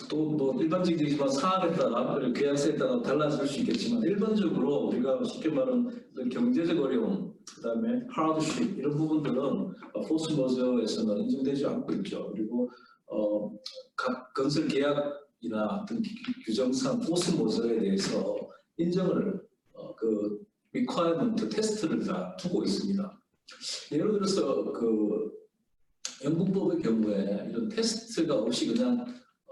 또 일반적이지만 사안에 따라 계약서에 따라 달라질 수 있겠지만 일반적으로 우리가 쉽게 말하는 경제적 어려움, 그다음에 하드십 이런 부분들은 포스 모저에서는 인정되지 않고 있죠. 그리고 각 건설 계약이나 어떤 규정상 포스 모저에 대해서 인정을 그 리ኳ어먼트 테스트를 다 두고 있습니다. 예를 들어서 그 영국법의 경우에 이런 테스트가 없이 그냥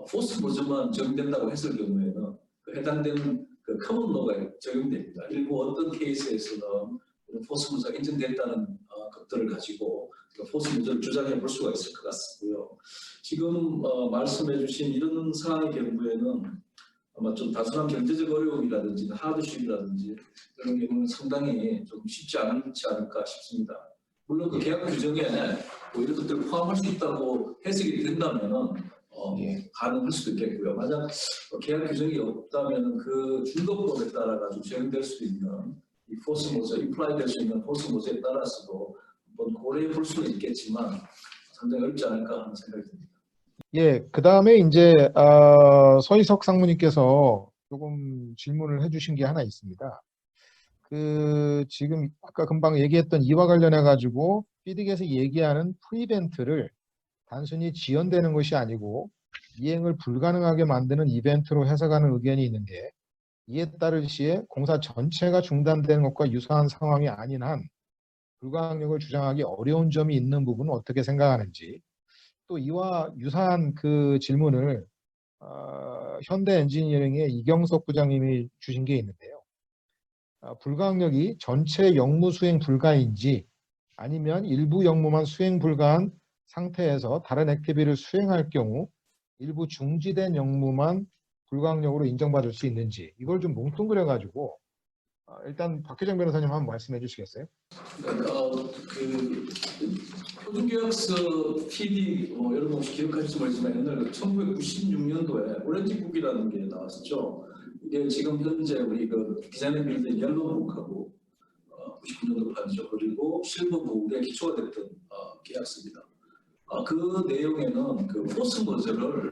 포스 모저만 적용된다고 했을 경우에는 그 해당되는 그 커먼 로가 적용됩니다. 일부 어떤 케이스에서는 포스 모저가 인정됐다는 것들을 가지고 포스 모저를 주장해 볼 수가 있을 것 같고요. 지금 말씀해 주신 이런 상황의 경우에는 아마 좀 단순한 경제적 어려움이라든지 하드십이라든지 이런 경우는 상당히 좀 쉽지 않지 않을까 싶습니다. 물론 그 계약 규정에 뭐 이런 것들을 포함할 수 있다고 해석이 된다면은 가능할 수도 있겠고요. 만약 계약 규정이 없다면 그 중거법에 따라 가지고 적용될 수 있는 이 포스 모저, 인플라이 될 수 있는 포스 모저에 따라서도 한번 고려해 볼 수는 있겠지만 상당히 어렵지 않을까 하는 생각이 듭니다. 예, 그 다음에 이제 서희석 상무님께서 조금 질문을 해주신 게 하나 있습니다. 그 지금 아까 금방 얘기했던 이와 관련해 가지고 피딕에서 얘기하는 프리벤트를 단순히 지연되는 것이 아니고 이행을 불가능하게 만드는 이벤트로 해석하는 의견이 있는데 이에 따를 시에 공사 전체가 중단되는 것과 유사한 상황이 아닌 한 불가항력을 주장하기 어려운 점이 있는 부분은 어떻게 생각하는지, 또 이와 유사한 그 질문을 현대 엔지니어링의 이경석 부장님이 주신 게 있는데요. 불가항력이 전체 역무 수행 불가인지 아니면 일부 역무만 수행 불가한 상태에서 다른 액티비티를 수행할 경우 일부 중지된 역무만 불가항력으로 인정받을 수 있는지 이걸 좀 뭉뚱그려 가지고 일단 박혜정 변호사님 한번 말씀해 주시겠어요? 표준계약서 PD 여러분 혹시 기억하실지 모르지만 옛날 1996년도에 오렌지북이라는 게 나왔었죠. 이게 지금 현재 우리 그 기자님 빌린 옐로우북하고 99년도 판이죠. 그리고 실버북의 기초가 됐던 계약서입니다. 그 내용에는 그 포스 머저를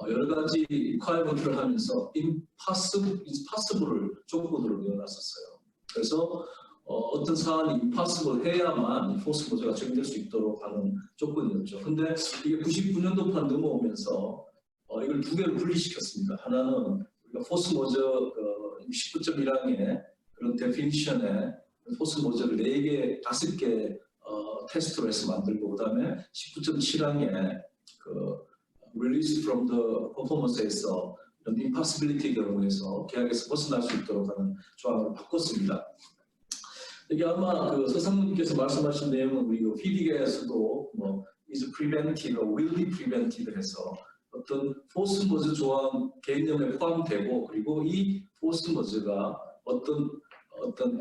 여러 가지 리퀘어먼트를 하면서 impossible을 조건으로 넣어놨었어요. 그래서 어떤 사안이 impossible 해야만 포스 머저가 적용될 수 있도록 하는 조건이었죠. 근데 이게 99년도판 넘어오면서 이걸 두 개로 분리시켰습니다. 하나는 우리가 포스 머저 19.1항의 그런 데피니션에 포스 머저를 4개, 5개 테스트로 해서 만들고, 그 다음에 19.7항에 그 release from the performance에서 이런 impossibility 경우에서 계약에서 벗어날 수 있도록 하는 조항을 바꿨습니다. 이게 아마 그 서상무님께서 말씀하신 내용은 우리 그 PD계에서도 뭐 is prevented, will be prevented 해서 어떤 포스 머저 조항 개념에 포함되고, 그리고 이 포스 머저가 어떤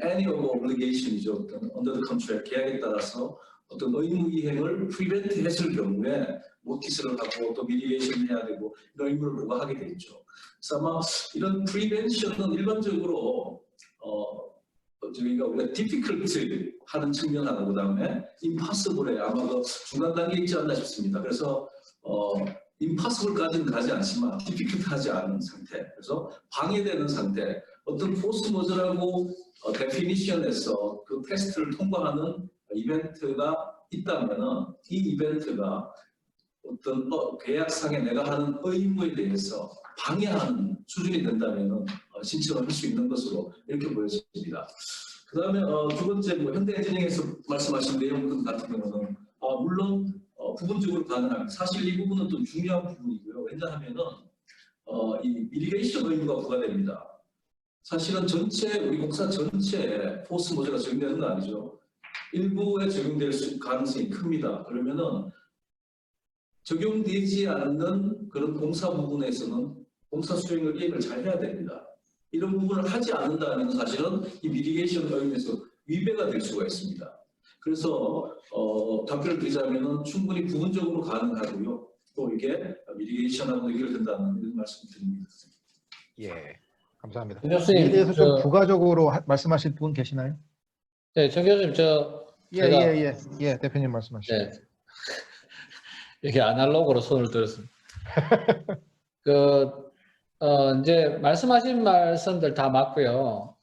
annual obligation이죠. 어떤 under the contract 계약에 따라서 어떤 의무 이행을 prevent 했을 경우에 노티스를 하고 또 미디에이션 해야 되고 이런 의무를 부과하게 돼 있죠. 그래서 아마 이런 prevention은 일반적으로 우리가 difficult 하는 측면하고 그다음에 impossible에 아마 그 중간 단계에 있지 않나 싶습니다. 그래서 impossible까지는 가지 않지만 difficult하지 않은 상태, 그래서 방해되는 상태, 어떤 포스 머저라고 데피니션에서 그 테스트를 통과하는 이벤트가 있다면은 이 이벤트가 어떤 계약상에 내가 하는 의무에 대해서 방해하는 수준이 된다면은 신청을 할 수 있는 것으로 이렇게 보여집니다. 그 다음에 두 번째 현대엔지니어링에서 말씀하신 내용 같은 경우는 물론 부분적으로 가능합니다. 사실 이 부분은 좀 중요한 부분이고요. 왜냐하면은 이 미리게이션 의무가 부과됩니다. 사실은 우리 공사 전체에 포스 머저가 적용되는 건 아니죠. 일부에 적용될 가능성이 큽니다. 그러면은 적용되지 않는 그런 공사 부분에서는 공사 수행을 계획을 잘 해야 됩니다. 이런 부분을 하지 않는다면 사실은 이 미리게이션 의무에서 위배가 될 수가 있습니다. 그래서 답변을 드리자면은 충분히 부분적으로 가능하고요. 또 이게 미리게이션하고 연결된다는 이런 말씀을 드립니다. 예, 감사합니다. 정 교수님, 이에 대해서 좀 부가적으로 말씀하실 분 계시나요? 네, 정 교수님, 예, 대표님 말씀하시죠. 네. 이렇게 아날로그로 손을 들었습니다. 이제 말씀하신 말씀들 다 맞고요.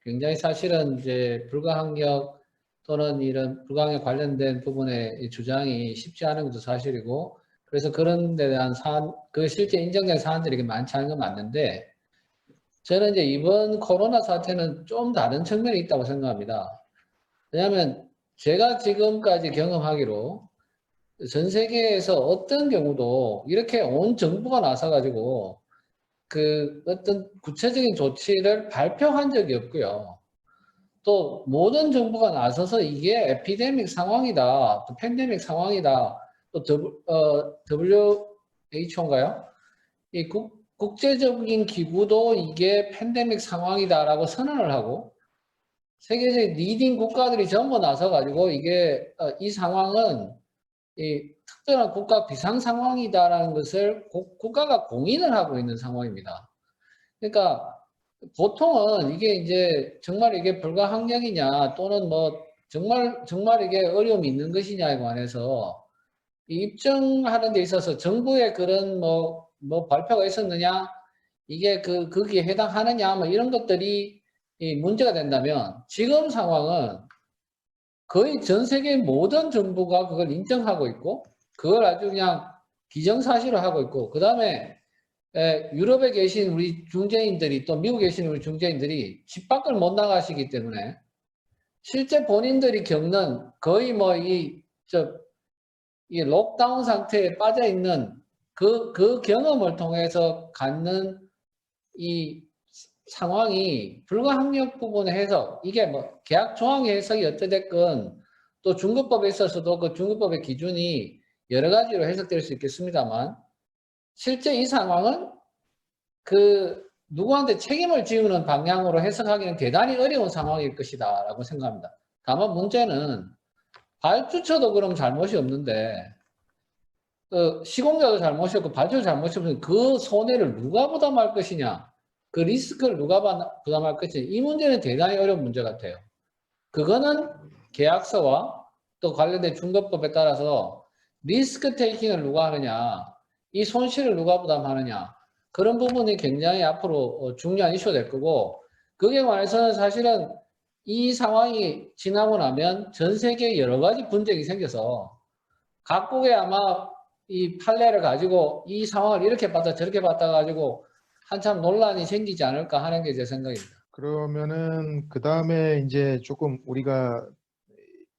굉장히 사실은 이제 불가항력 또는 이런 불가항력 관련된 부분의 주장이 쉽지 않은 것도 사실이고, 그래서 그런 데 대한 실제 인정된 사안들이 많지 않은 건 맞는데, 저는 이제 이번 코로나 사태는 좀 다른 측면이 있다고 생각합니다. 왜냐하면 제가 지금까지 경험하기로 전 세계에서 어떤 경우도 이렇게 온 정부가 나서가지고 어떤 구체적인 조치를 발표한 적이 없고요. 또 모든 정부가 나서서 이게 에피데믹 상황이다, 또 팬데믹 상황이다, 또 WHO인가요? 이 국제적인 기구도 이게 팬데믹 상황이다라고 선언을 하고, 세계적인 리딩 국가들이 전부 나서가지고 이 상황은 이 특별한 국가 비상 상황이다라는 것을 국가가 공인을 하고 있는 상황입니다. 그러니까 보통은 이게 이제 정말 이게 불가항력이냐 또는 정말 이게 어려움이 있는 것이냐에 관해서 입증하는 데 있어서 정부의 그런 발표가 있었느냐, 이게 거기에 해당하느냐 이런 것들이 문제가 된다면, 지금 상황은 거의 전 세계 모든 정부가 그걸 인정하고 있고 그걸 아주 그냥 기정사실로 하고 있고, 그 다음에 유럽에 계신 우리 중재인들이 또 미국에 계신 우리 중재인들이 집 밖을 못 나가시기 때문에 실제 본인들이 겪는 거의 이 록다운 상태에 빠져 있는 그 경험을 통해서 갖는 이 상황이 불가항력 부분의 해석, 이게 계약 조항의 해석이 어찌됐건 또 중급법에 있어서도 그 중급법의 기준이 여러 가지로 해석될 수 있겠습니다만, 실제 이 상황은 누구한테 책임을 지우는 방향으로 해석하기는 대단히 어려운 상황일 것이다 라고 생각합니다. 다만 문제는 발주처도 그럼 잘못이 없는데 시공자도 잘못이 없고 발주도 잘못이 없는데 그 손해를 누가 부담할 것이냐, 그 리스크를 누가 부담할 것이냐, 이 문제는 대단히 어려운 문제 같아요. 그거는 계약서와 또 관련된 중개법에 따라서 리스크 테이킹을 누가 하느냐, 이 손실을 누가 부담하느냐, 그런 부분이 굉장히 앞으로 중요한 이슈가 될 거고, 거기에 관해서는 사실은 이 상황이 지나고 나면 전 세계에 여러 가지 분쟁이 생겨서 각국에 아마 이 판례를 가지고 이 상황을 이렇게 봤다 저렇게 봤다 가지고 한참 논란이 생기지 않을까 하는 게 제 생각입니다. 그러면은 그 다음에 이제 조금 우리가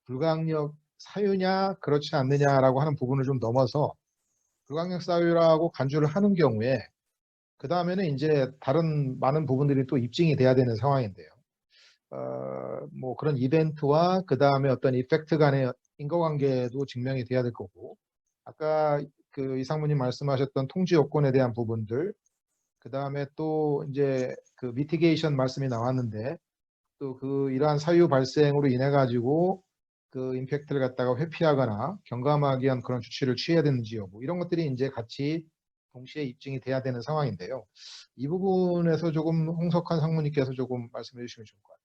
불가항력 사유냐 그렇지 않느냐라고 하는 부분을 좀 넘어서 불가항력 사유라고 간주를 하는 경우에 그 다음에는 이제 다른 많은 부분들이 또 입증이 돼야 되는 상황인데요. 뭐 그런 이벤트와 그 다음에 어떤 이펙트 간의 인과관계도 증명이 돼야 될 거고, 아까 그 이상무님 말씀하셨던 통지 요건에 대한 부분들, 그 다음에 또 이제 그 미티게이션 말씀이 나왔는데 또 그 이러한 사유 발생으로 인해 가지고 그 임팩트를 갖다가 회피하거나 경감하기 위한 그런 조치를 취해야 되는지 여부, 이런 것들이 이제 같이 동시에 입증이 돼야 되는 상황인데요. 이 부분에서 조금 홍석환 상무님께서 조금 말씀해 주시면 좋을 것 같아요.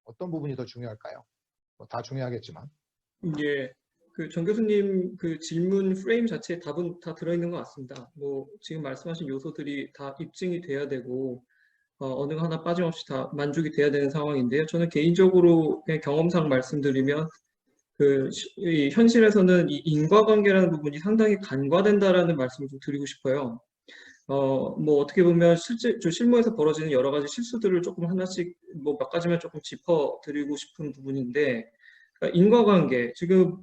어떤 부분이 더 중요할까요? 뭐 다 중요하겠지만. 예, 그 정 교수님 그 질문 프레임 자체에 답은 다 들어있는 것 같습니다. 뭐 지금 말씀하신 요소들이 다 입증이 돼야 되고 어느 하나 빠짐없이 다 만족이 돼야 되는 상황인데요. 저는 개인적으로 그냥 경험상 말씀드리면 이 현실에서는 이 인과관계라는 부분이 상당히 간과된다라는 말씀을 좀 드리고 싶어요. 뭐 어떻게 보면 실제 실무에서 벌어지는 여러 가지 실수들을 조금 하나씩 뭐 몇 가지만 조금 짚어드리고 싶은 부분인데, 그러니까 인과관계, 지금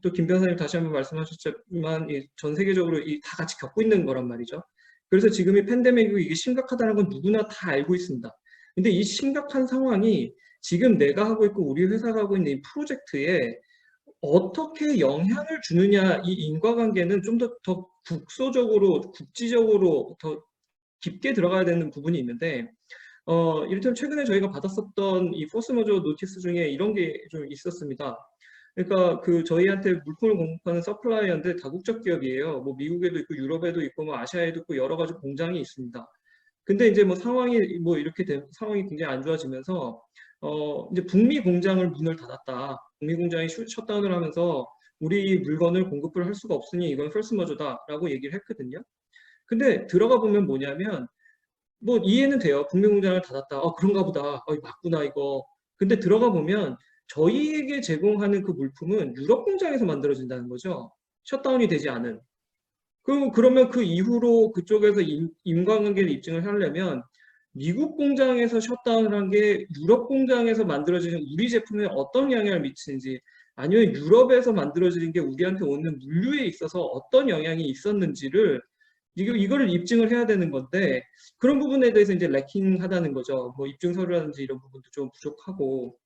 또 김 변호사님 다시 한번 말씀하셨지만 전 세계적으로 다 같이 겪고 있는 거란 말이죠. 그래서 지금 이 팬데믹이 이게 심각하다는 건 누구나 다 알고 있습니다. 근데 이 심각한 상황이 지금 내가 하고 있고 우리 회사가 하고 있는 이 프로젝트에 어떻게 영향을 주느냐, 이 인과관계는 좀 더 국소적으로, 국지적으로 더 깊게 들어가야 되는 부분이 있는데, 이를테면 최근에 저희가 받았었던 이 포스 머저 노티스 중에 이런 게 좀 있었습니다. 그러니까 저희한테 물품을 공급하는 서플라이어인데 다국적 기업이에요. 뭐 미국에도 있고 유럽에도 있고 뭐 아시아에도 있고 여러 가지 공장이 있습니다. 근데 이제 뭐 상황이 뭐 이렇게 상황이 굉장히 안 좋아지면서 이제 북미 공장을 문을 닫았다. 북미 공장이 셧다운을 하면서 우리 물건을 공급을 할 수가 없으니 이건 펄스 머저다라고 얘기를 했거든요. 근데 들어가 보면 뭐냐면 뭐 이해는 돼요. 북미 공장을 닫았다. 그런가 보다. 맞구나 이거. 근데 들어가 보면 저희에게 제공하는 그 물품은 유럽 공장에서 만들어진다는 거죠. 셧다운이 되지 않은. 그러면 그 이후로 그쪽에서 인과관계를 입증을 하려면 미국 공장에서 셧다운을 한 게 유럽 공장에서 만들어지는 우리 제품에 어떤 영향을 미치는지, 아니면 유럽에서 만들어지는 게 우리한테 오는 물류에 있어서 어떤 영향이 있었는지를 이거를 입증을 해야 되는 건데, 그런 부분에 대해서 이제 래킹하다는 거죠. 뭐 입증서류라든지 이런 부분도 좀 부족하고,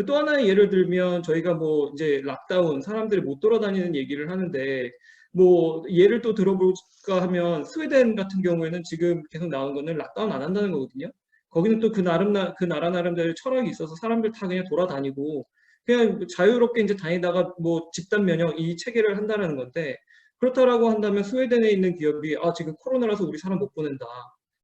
또 하나의 예를 들면 저희가 뭐 이제 락다운, 사람들이 못 돌아다니는 얘기를 하는데, 뭐 예를 또 들어볼까 하면 스웨덴 같은 경우에는 지금 계속 나온 거는 락다운 안 한다는 거거든요. 거기는 또 그 나라 나름대로 철학이 있어서 사람들 다 그냥 돌아다니고 그냥 자유롭게 이제 다니다가 뭐 집단 면역 이 체계를 한다는 건데, 그렇다라고 한다면 스웨덴에 있는 기업이 지금 코로나라서 우리 사람 못 보낸다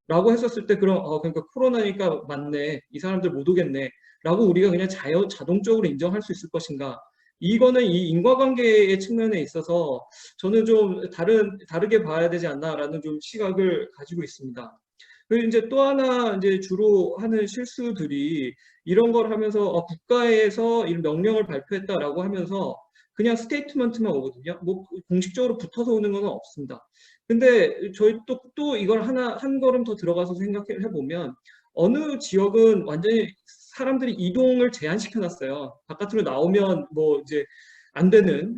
라고 했었을 때, 그럼 그러니까 코로나니까 맞네, 이 사람들 못 오겠네 라고 우리가 그냥 자동적으로 인정할 수 있을 것인가. 이거는 이 인과관계의 측면에 있어서 저는 좀 다르게 봐야 되지 않나라는 좀 시각을 가지고 있습니다. 그리고 이제 또 하나 이제 주로 하는 실수들이 이런 걸 하면서 국가에서 이런 명령을 발표했다라고 하면서 그냥 스테이트먼트만 오거든요. 뭐 공식적으로 붙어서 오는 건 없습니다. 근데 저희 또 이걸 한 걸음 더 들어가서 생각해 보면 어느 지역은 완전히 사람들이 이동을 제한시켜 놨어요. 바깥으로 나오면 뭐 이제 안 되는,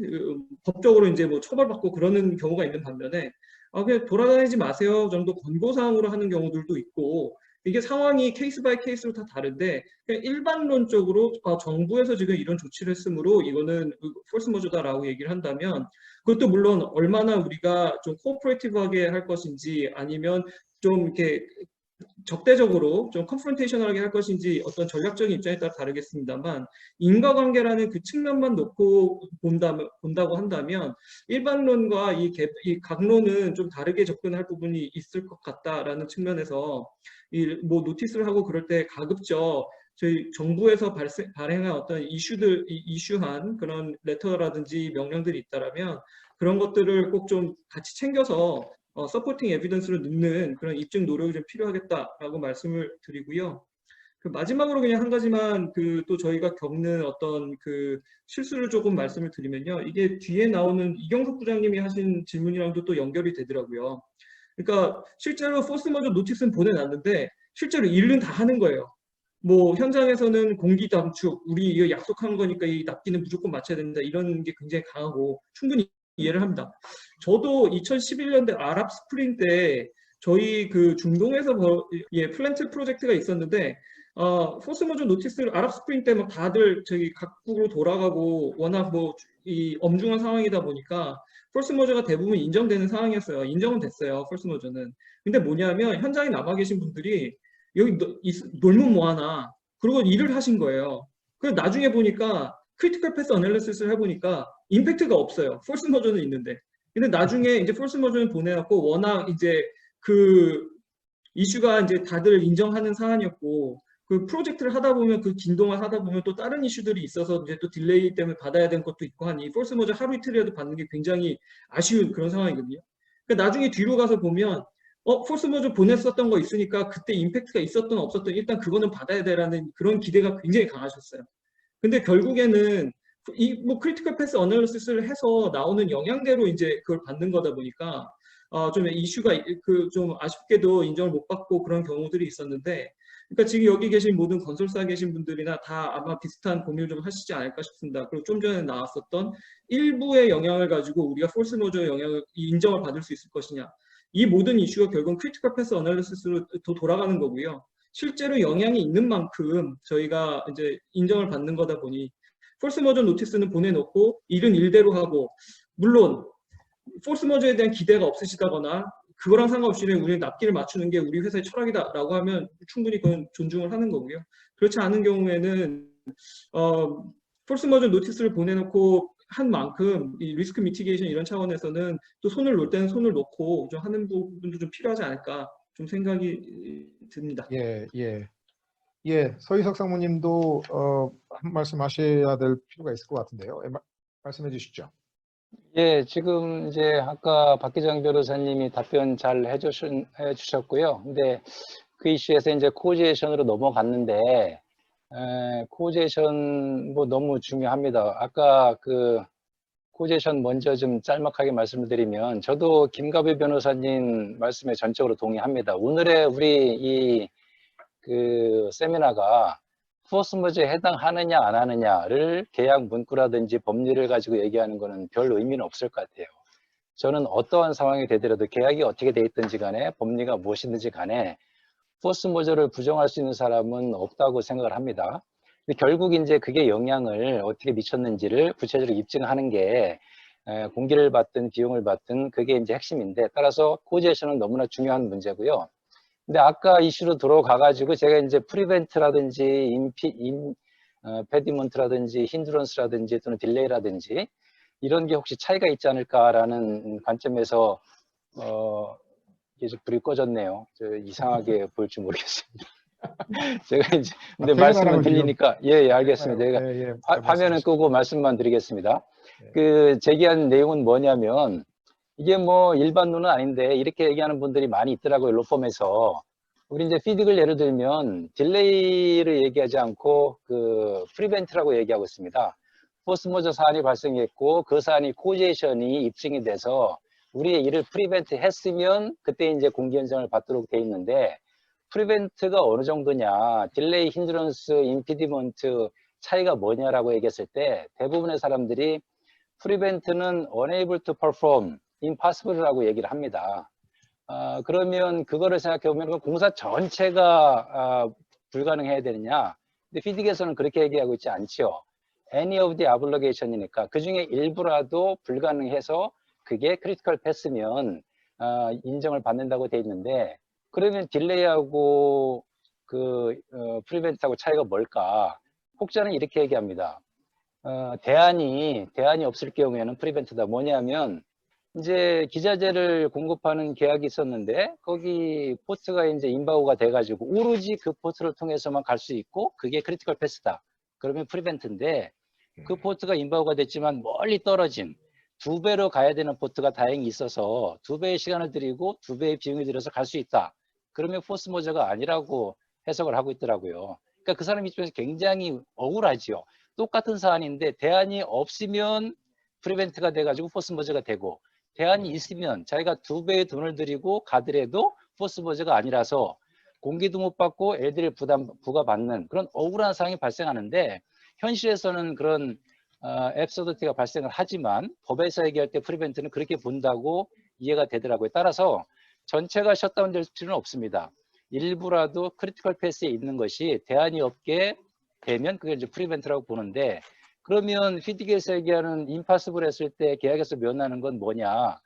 법적으로 이제 뭐 처벌받고 그러는 경우가 있는 반면에 그냥 돌아다니지 마세요 정도 권고사항으로 하는 경우들도 있고, 이게 상황이 케이스 바이 케이스로 다 다른데 그냥 일반론적으로 정부에서 지금 이런 조치를 했으므로 이거는 펄스 머저다라고 얘기를 한다면, 그것도 물론 얼마나 우리가 좀 코오퍼레이티브하게 할 것인지 아니면 좀 이렇게 적대적으로 좀 컨프런테이셔널하게 할 것인지 어떤 전략적인 입장에 따라 다르겠습니다만 인과관계라는 그 측면만 놓고 본다고 한다면 일반론과 이 각론은 좀 다르게 접근할 부분이 있을 것 같다라는 측면에서 뭐 노티스를 하고 그럴 때 가급적 저희 정부에서 발행한 어떤 이슈한 그런 레터라든지 명령들이 있다라면 그런 것들을 꼭 좀 같이 챙겨서 서포팅 에비던스를 넣는 그런 입증 노력이 좀 필요하겠다라고 말씀을 드리고요. 그 마지막으로 그냥 한 가지만 또 저희가 겪는 어떤 그 실수를 조금 말씀을 드리면요. 이게 뒤에 나오는 이경석 부장님이 하신 질문이랑도 또 연결이 되더라고요. 그러니까 실제로 포스머저 노티스는 보내놨는데 실제로 일은 다 하는 거예요. 뭐 현장에서는 공기 감축, 우리 이거 약속한 거니까 이 납기는 무조건 맞춰야 된다 이런 게 굉장히 강하고 충분히 이해를 합니다. 저도 2011년대 아랍 스프링 때 저희 그 중동에서 플랜트 프로젝트가 있었는데 포스머저 노티스를 아랍 스프링 때 막 다들 저기 각국으로 돌아가고 워낙 뭐 이 엄중한 상황이다 보니까 포스머저가 대부분 인정되는 상황이었어요. 인정은 됐어요. 포스머저는. 근데 뭐냐면 현장에 남아 계신 분들이 여기 놀면 뭐하나 그러고 일을 하신 거예요. 그래서 나중에 보니까 크리티컬 패스 어널리시스를 해보니까 임팩트가 없어요. 폴스 머저는 있는데. 근데 나중에 이제 폴스 머저는 보내갖고 워낙 이제 그 이슈가 이제 다들 인정하는 사안이었고 그 프로젝트를 하다 보면 그 긴 동안 하다 보면 또 다른 이슈들이 있어서 이제 또 딜레이 때문에 받아야 되는 것도 있고 하니 폴스 머저 하루 이틀이라도 받는 게 굉장히 아쉬운 그런 상황이거든요. 그러니까 나중에 뒤로 가서 보면 폴스 머저 보냈었던 거 있으니까 그때 임팩트가 있었던 없었던 일단 그거는 받아야 되라는 그런 기대가 굉장히 강하셨어요. 근데 결국에는 이 뭐 크리티컬 패스 어널리시스를 해서 나오는 영향대로 이제 그걸 받는 거다 보니까 좀 이슈가 좀 아쉽게도 인정을 못 받고 그런 경우들이 있었는데 그러니까 지금 여기 계신 모든 건설사에 계신 분들이나 다 아마 비슷한 고민을 좀 하시지 않을까 싶습니다. 그리고 좀 전에 나왔었던 일부의 영향을 가지고 우리가 폴스 머저 영향을 인정을 받을 수 있을 것이냐 이 모든 이슈가 결국은 크리티컬 패스 어널리시스로 돌아가는 거고요. 실제로 영향이 있는 만큼 저희가 이제 인정을 받는 거다 보니 폴스 머저 노티스는 보내놓고 일은 일대로 하고 물론 폴스 머저에 대한 기대가 없으시다거나 그거랑 상관없이 우리는 납기를 맞추는 게 우리 회사의 철학이다라고 하면 충분히 그건 존중을 하는 거고요. 그렇지 않은 경우에는 폴스 머저 노티스를 보내놓고 한 만큼 이 리스크 미티게이션 이런 차원에서는 또 손을 놓을 때는 손을 놓고 좀 하는 부분도 좀 필요하지 않을까 좀 생각이 듭니다. 서희석 상무님도 한 말씀 하셔야 될 필요가 있을 것 같은데요. 말씀해 주시죠. 예, 지금 이제 아까 박기정 변호사님이 답변 잘 해주셨고요. 근데 그 이슈에서 이제 코오지에이션으로 넘어갔는데, 코오지에이션 뭐 너무 중요합니다. 아까 그 코오지에이션 먼저 좀 짤막하게 말씀을 드리면, 저도 김가배 변호사님 말씀에 전적으로 동의합니다. 오늘의 우리 그 세미나가 포스 머저에 해당하느냐 안 하느냐를 계약 문구라든지 법률을 가지고 얘기하는 거는 별 의미는 없을 것 같아요. 저는 어떠한 상황이 되더라도 계약이 어떻게 돼 있든지 간에 법리가 무엇이든지 간에 포스 머저를 부정할 수 있는 사람은 없다고 생각을 합니다. 근데 결국 이제 그게 영향을 어떻게 미쳤는지를 구체적으로 입증하는 게 공기를 받든 비용을 받든 그게 이제 핵심인데 따라서 코오지에이션은 너무나 중요한 문제고요. 근데 아까 이슈로 들어가가지고 제가 이제 프리벤트라든지 페디먼트라든지 힌드런스라든지 또는 딜레이라든지 이런 게 혹시 차이가 있지 않을까라는 관점에서 이게 좀 불이 꺼졌네요. 저 이상하게 보일지 모르겠습니다. 제가 이제 근데 말씀을 들리니까 예, 알겠습니다. 제가 화면을 끄고 말씀만 드리겠습니다. 그 제기한 내용은 뭐냐면 이게 뭐 일반론은 아닌데 이렇게 얘기하는 분들이 많이 있더라고요. 로펌에서. 우리 이제 피딩을 예를 들면 딜레이를 얘기하지 않고 그 프리벤트라고 얘기하고 있습니다. 포스 머저 사안이 발생했고 그 사안이 코오지에이션이 입증이 돼서 우리의 일을 프리벤트 했으면 그때 이제 공기 현상을 받도록 돼 있는데 프리벤트가 어느 정도냐, 딜레이, 힌드런스, 임피디먼트 차이가 뭐냐라고 얘기했을 때 대부분의 사람들이 프리벤트는 unable to perform, impossible라고 얘기를 합니다. 그러면 그거를 생각해 보면 공사 전체가 불가능해야 되느냐? 근데 피딩에서는 그렇게 얘기하고 있지 않죠. Any of the obligation이니까 그 중에 일부라도 불가능해서 그게 크리티컬 패스면 인정을 받는다고 돼 있는데 그러면 딜레이하고 프리벤트하고 차이가 뭘까? 혹자는 이렇게 얘기합니다. 대안이 없을 경우에는 프리벤트다. 뭐냐면 이제 기자재를 공급하는 계약이 있었는데 거기 포트가 이제 인바우가 돼가지고 오로지 그 포트를 통해서만 갈 수 있고 그게 크리티컬 패스다. 그러면 프리벤트인데 그 포트가 인바우가 됐지만 멀리 떨어진 2배로 가야 되는 포트가 다행히 있어서 2배의 시간을 들이고 2배의 비용이 들여서 갈 수 있다. 그러면 포스 모저가 아니라고 해석을 하고 있더라고요. 그러니까 그 사람 입장에서 굉장히 억울하지요. 똑같은 사안인데 대안이 없으면 프리벤트가 돼가지고 포스 모저가 되고 대안이 있으면 자기가 2배의 돈을 들이고 가더라도 포스 모저가 아니라서 공기도 못 받고 애들이 부과받는 그런 억울한 상황이 발생하는데 현실에서는 그런 앱서더티가 발생을 하지만 법에서 얘기할 때 프리벤트는 그렇게 본다고 이해가 되더라고요. 따라서 전체가 셧다운될 필요는 없습니다. 일부라도 크리티컬 패스에 있는 것이 대안이 없게 되면 그게 이제 프리벤트라고 보는데 그러면 피디계에서 얘기하는 임파서블 했을 때 계약에서 면하는 건 뭐냐?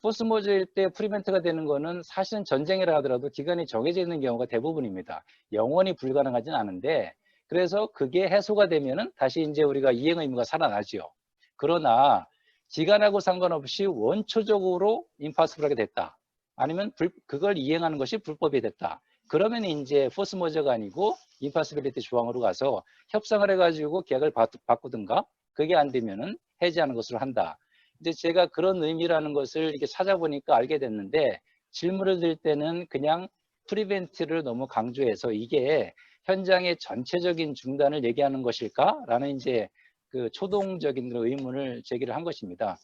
포스 모저일 때 프리벤트가 되는 거는 사실은 전쟁이라 하더라도 기간이 정해져 있는 경우가 대부분입니다. 영원히 불가능하진 않은데 그래서 그게 해소가 되면은 다시 이제 우리가 이행 의무가 살아나죠. 그러나 기간하고 상관없이 원초적으로 임파서블하게 됐다. 아니면 그걸 이행하는 것이 불법이 됐다. 그러면 이제 포스 모저가 아니고 임파서빌리티 조항으로 가서 협상을 해가지고 계약을 바꾸든가 그게 안 되면은 해지하는 것으로 한다. 이제 제가 그런 의미라는 것을 이렇게 찾아보니까 알게 됐는데 질문을 드릴 때는 그냥 프리벤트를 너무 강조해서 이게 현장의 전체적인 중단을 얘기하는 것일까라는 이제 그 초동적인 그런 의문을 제기를 한 것입니다.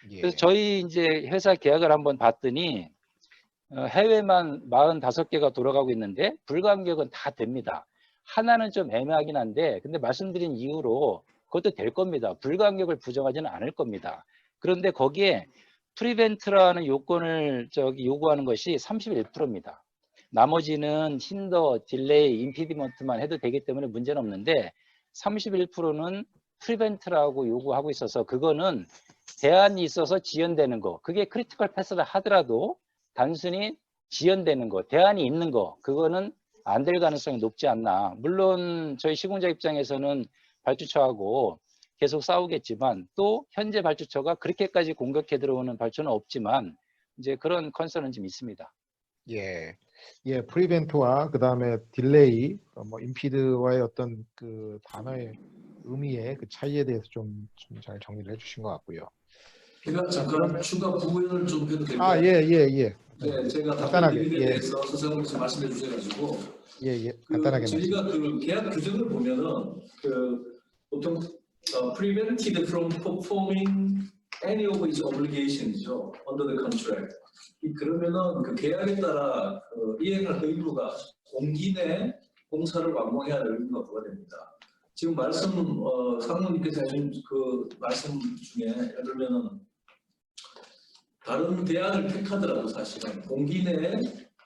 그래서 저희 이제 회사 계약을 한번 봤더니 해외만 45개가 돌아가고 있는데 불가항력은 다 됩니다. 하나는 좀 애매하긴 한데 근데 말씀드린 이유로 그것도 될 겁니다. 불가항력을 부정하지는 않을 겁니다. 그런데 거기에 프리벤트라는 요건을 요구하는 것이 31%입니다. 나머지는 힌더, 딜레이, 임피디먼트만 해도 되기 때문에 문제는 없는데 31%는 프리벤트라고 요구하고 있어서 그거는 대안이 있어서 지연되는 거 그게 크리티컬 패스라 하더라도 단순히 지연되는 거, 대안이 있는 거 그거는 안 될 가능성이 높지 않나. 물론 저희 시공자 입장에서는 발주처하고 계속 싸우겠지만 또 현재 발주처가 그렇게까지 공격해 들어오는 발주는 없지만 이제 그런 컨설은 좀 있습니다. 예, 프리벤트와 그 다음에 딜레이, 뭐 임피드와의 어떤 그 단어의 의미의 그 차이에 대해서 좀 잘 정리를 해주신 것 같고요. 제가 잠깐 추가 부연을 좀 해도 될까요? 예. 네, 제가 간단하게, 답변 대해서 서장님께서 말씀해 주셔가지고 간단하게 저희가 그 계약 규정을 보면은 보통 prevented from performing any of its obligations죠 under the contract. 그러면은 그 계약에 따라 이행할 의무가 공기 내 공사를 완공해야 할 의무가 부과됩니다. 지금 상무님께서 해준 그 말씀 중에 예를 들면은 다른 대안을 택하더라도 사실은 공기 내에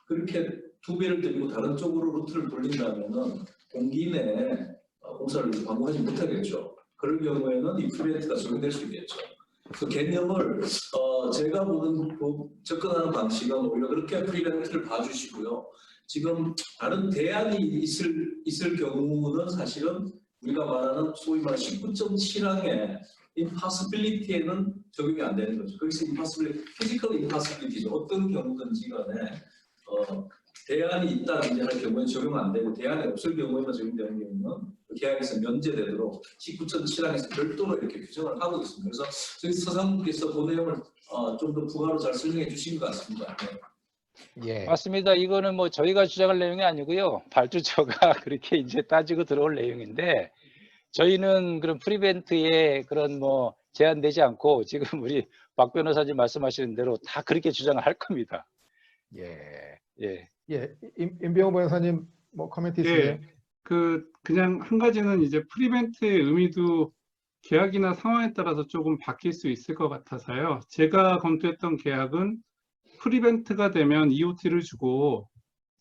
그렇게 2배를 들이고 다른 쪽으로 루트를 돌린다면은 공기 내에 공사를 완공하지 못하겠죠. 그럴 경우에는 이 프리벤트가 적용될 수 있겠죠. 그 개념을 제가 보는 접근하는 방식은 오히려 그렇게 프리벤트를 봐주시고요. 지금 다른 대안이 있을 경우는 사실은 우리가 말하는 소위 말하는 19.7항의 impossibility에는 적용이 안 되는 거죠. 거기서 impossibility, physical impossibility죠. 어떤 경우든지 간에 대안이 있다는 할 경우에는 적용 안 되고 대안이 없을 경우에만 적용되는 경우는 계약에서 면제되도록 19.7항에서 별도로 이렇게 규정을 하고 있습니다. 그래서 저희 서상님께서 그 내용을 좀 더 부가로 잘 설명해 주신 것 같습니다. 예. 맞습니다. 이거는 뭐 저희가 주장할 내용이 아니고요. 발주처가 그렇게 이제 따지고 들어올 내용인데 저희는 그런 프리벤트에 그런 뭐 제한되지 않고 지금 우리 박 변호사님 말씀하시는 대로 다 그렇게 주장을 할 겁니다. 임병호 변호사님 뭐 코멘트 있으세요? 그냥 한 가지는 이제 프리벤트의 의미도 계약이나 상황에 따라서 조금 바뀔 수 있을 것 같아서요. 제가 검토했던 계약은 프리벤트가 되면 EOT를 주고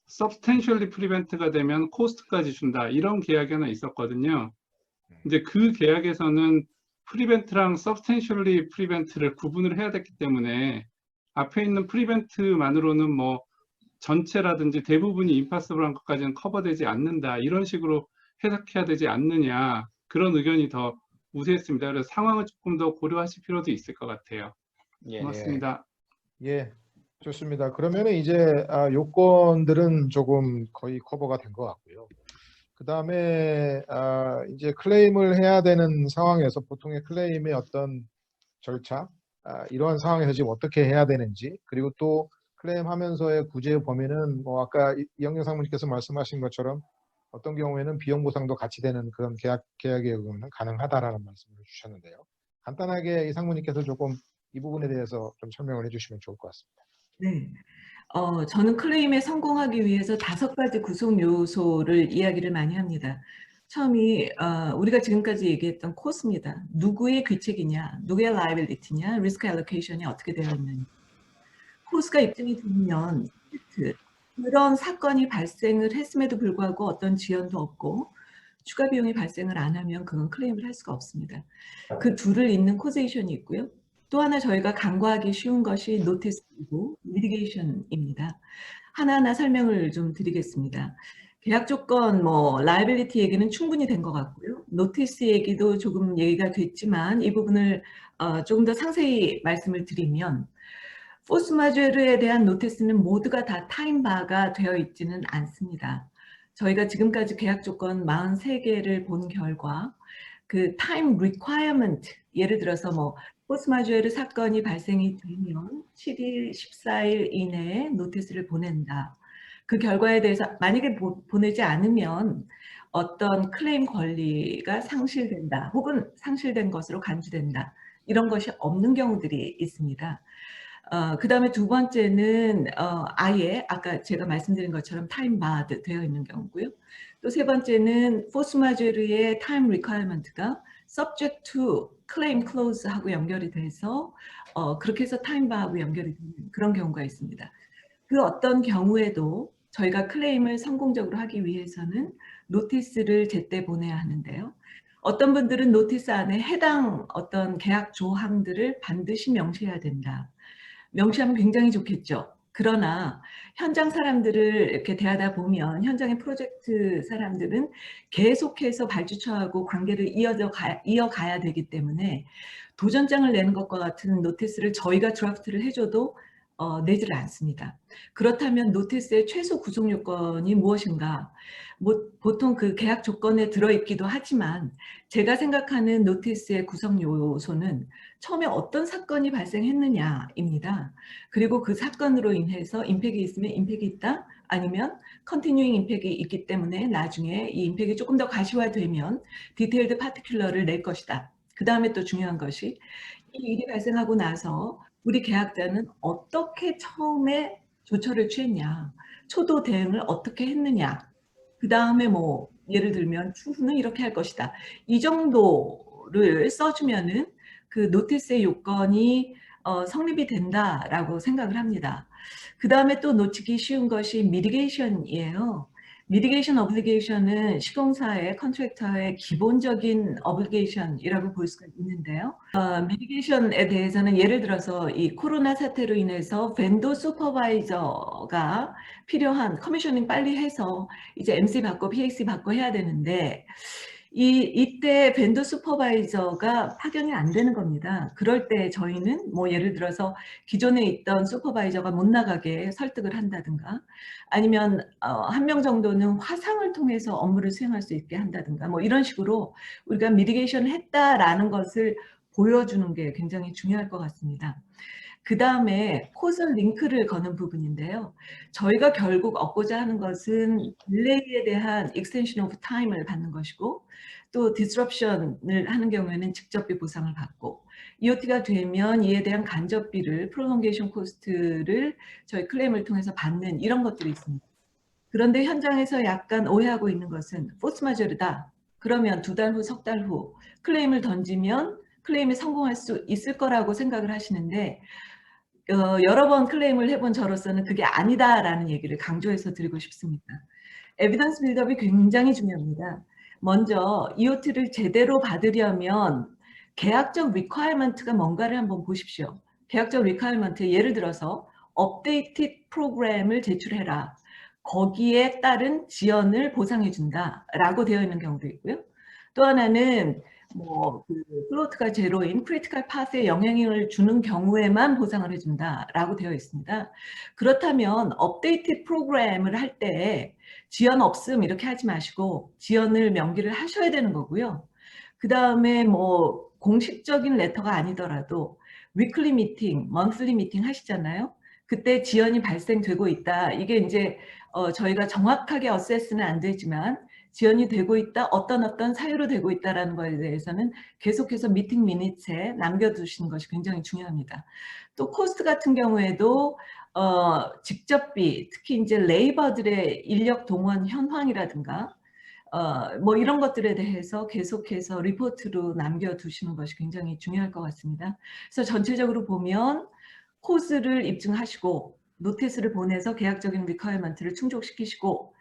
substantially 프리벤트가 되면 코스트까지 준다. 이런 계약이 하나 있었거든요. 이제 그 계약에서는 프리벤트랑 substantially 프리벤트를 구분을 해야 됐기 때문에 앞에 있는 프리벤트만으로는 뭐 전체라든지 대부분이 임파서블한 것까지는 커버되지 않는다. 이런 식으로 해석해야 되지 않느냐. 그런 의견이 더 우세했습니다. 그래서 상황을 조금 더 고려하실 필요도 있을 것 같아요. 예. 고맙습니다. 예, 좋습니다. 그러면은 이제 요건들은 조금 거의 커버가 된 것 같고요. 그 다음에 이제 클레임을 해야 되는 상황에서 보통의 클레임의 어떤 절차, 이러한 상황에서 지금 어떻게 해야 되는지, 그리고 또 클레임하면서의 구제 범위는 뭐 아까 이영렬 상무님께서 말씀하신 것처럼 어떤 경우에는 비용 보상도 같이 되는 그런 계약의 경우는 가능하다라는 말씀을 주셨는데요. 간단하게 이 상무님께서 조금 이 부분에 대해서 좀 설명을 해주시면 좋을 것 같습니다. 네. 저는 클레임에 성공하기 위해서 5가지 구성 요소를 이야기를 많이 합니다. 처음이 우리가 지금까지 얘기했던 코스입니다. 누구의 귀책이냐, 누구의 liability냐, 리스크 알로케이션이 어떻게 되어 있느냐. 코스가 입증이 되면 그런 사건이 발생을 했음에도 불구하고 어떤 지연도 없고 추가 비용이 발생을 안 하면 그건 클레임을 할 수가 없습니다. 그 둘을 잇는 코제이션이 있고요. 또 하나 저희가 간과하기 쉬운 것이 노티스이고 미디게이션입니다. 하나하나 설명을 좀 드리겠습니다. 계약 조건, 라이빌리티 얘기는 충분히 된 것 같고요. 노티스 얘기도 조금 얘기가 됐지만 이 부분을 조금 더 상세히 말씀을 드리면 포스 마제르에 대한 노티스는 모두가 다 타임바가 되어 있지는 않습니다. 저희가 지금까지 계약 조건 43개를 본 결과 그 타임 리콰이어먼트, 예를 들어서 포스 마제르 사건이 발생이 되면 7일, 14일 이내에 노티스를 보낸다. 그 결과에 대해서 만약에 보내지 않으면 어떤 클레임 권리가 상실된다. 혹은 상실된 것으로 간주된다. 이런 것이 없는 경우들이 있습니다. 그 다음에 두 번째는 아예 아까 제가 말씀드린 것처럼 타임 바드 되어 있는 경우고요. 또 세 번째는 포스 마제르의 타임 리ኳ이어먼트가 subject to claim clause하고 연결이 돼서 그렇게 해서 타임 바하고 연결이 되는 그런 경우가 있습니다. 그 어떤 경우에도 저희가 클레임을 성공적으로 하기 위해서는 노티스를 제때 보내야 하는데요. 어떤 분들은 노티스 안에 해당 어떤 계약 조항들을 반드시 명시해야 된다. 명시하면 굉장히 좋겠죠. 그러나 현장 사람들을 이렇게 대하다 보면 현장의 프로젝트 사람들은 계속해서 발주처하고 관계를 이어가야 되기 때문에 도전장을 내는 것과 같은 노티스를 저희가 드래프트를 해줘도 내지를 않습니다. 그렇다면 노티스의 최소 구성 요건이 무엇인가? 보통 그 계약 조건에 들어있기도 하지만 제가 생각하는 노티스의 구성 요소는 처음에 어떤 사건이 발생했느냐입니다. 그리고 그 사건으로 인해서 임팩이 있으면 임팩이 있다? 아니면 컨티뉴잉 임팩이 있기 때문에 나중에 이 임팩이 조금 더 가시화되면 디테일드 파티큘러를 낼 것이다. 그 다음에 또 중요한 것이 이 일이 발생하고 나서 우리 계약자는 어떻게 처음에 조처를 취했냐, 초도 대응을 어떻게 했느냐, 그 다음에 예를 들면 추후는 이렇게 할 것이다. 이 정도를 써주면은 그 노티스의 요건이 성립이 된다라고 생각을 합니다. 그 다음에 또 놓치기 쉬운 것이 미디게이션이에요. 미디게이션 어블리게이션은 시공사의 컨트랙터의 기본적인 어블리게이션이라고 볼 수가 있는데요. 미디게이션에 대해서는 예를 들어서 이 코로나 사태로 인해서 벤더 슈퍼바이저가 필요한 커미셔닝 빨리 해서 이제 MC 받고 PAC 받고 해야 되는데 이때 벤더 슈퍼바이저가 파견이 안 되는 겁니다. 그럴 때 저희는 예를 들어서 기존에 있던 슈퍼바이저가 못 나가게 설득을 한다든가 아니면 한 명 정도는 화상을 통해서 업무를 수행할 수 있게 한다든가 이런 식으로 우리가 미디게이션을 했다라는 것을 보여주는 게 굉장히 중요할 것 같습니다. 그 다음에 코즐 링크를 거는 부분인데요. 저희가 결국 얻고자 하는 것은 딜레이에 대한 extension of time을 받는 것이고 또 disruption을 하는 경우에는 직접비 보상을 받고 EOT가 되면 이에 대한 간접비를 prolongation cost를 저희 클레임을 통해서 받는 이런 것들이 있습니다. 그런데 현장에서 약간 오해하고 있는 것은 포스 마제르다. 그러면 2달 후, 석 달 후 클레임을 던지면 클레임이 성공할 수 있을 거라고 생각을 하시는데 여러 번 클레임을 해본 저로서는 그게 아니다라는 얘기를 강조해서 드리고 싶습니다. 에비던스 빌드업이 굉장히 중요합니다. 먼저 EOT를 제대로 받으려면 계약적 리퀘어먼트가 뭔가를 한번 보십시오. 계약적 리퀘어먼트 예를 들어서 업데이트 프로그램을 제출해라. 거기에 따른 지연을 보상해준다라고 되어 있는 경우도 있고요. 또 하나는 그 플로트가 제로인 크리티컬 파스에 영향을 주는 경우에만 보상을 해준다라고 되어 있습니다. 그렇다면 업데이트 프로그램을 할 때 지연 없음 이렇게 하지 마시고 지연을 명기를 하셔야 되는 거고요. 그 다음에 공식적인 레터가 아니더라도 위클리 미팅, 먼슬리 미팅 하시잖아요. 그때 지연이 발생되고 있다. 이게 이제 저희가 정확하게 어세스는 안 되지만 지연이 되고 있다, 어떤 사유로 되고 있다라는 거에 대해서는 계속해서 미팅 미닛에 남겨두시는 것이 굉장히 중요합니다. 또 코스트 같은 경우에도 직접비, 특히 이제 레이버들의 인력 동원 현황이라든가 이런 것들에 대해서 계속해서 리포트로 남겨두시는 것이 굉장히 중요할 것 같습니다. 그래서 전체적으로 보면 코스를 입증하시고 노티스를 보내서 계약적인 리퀘어먼트를 충족시키시고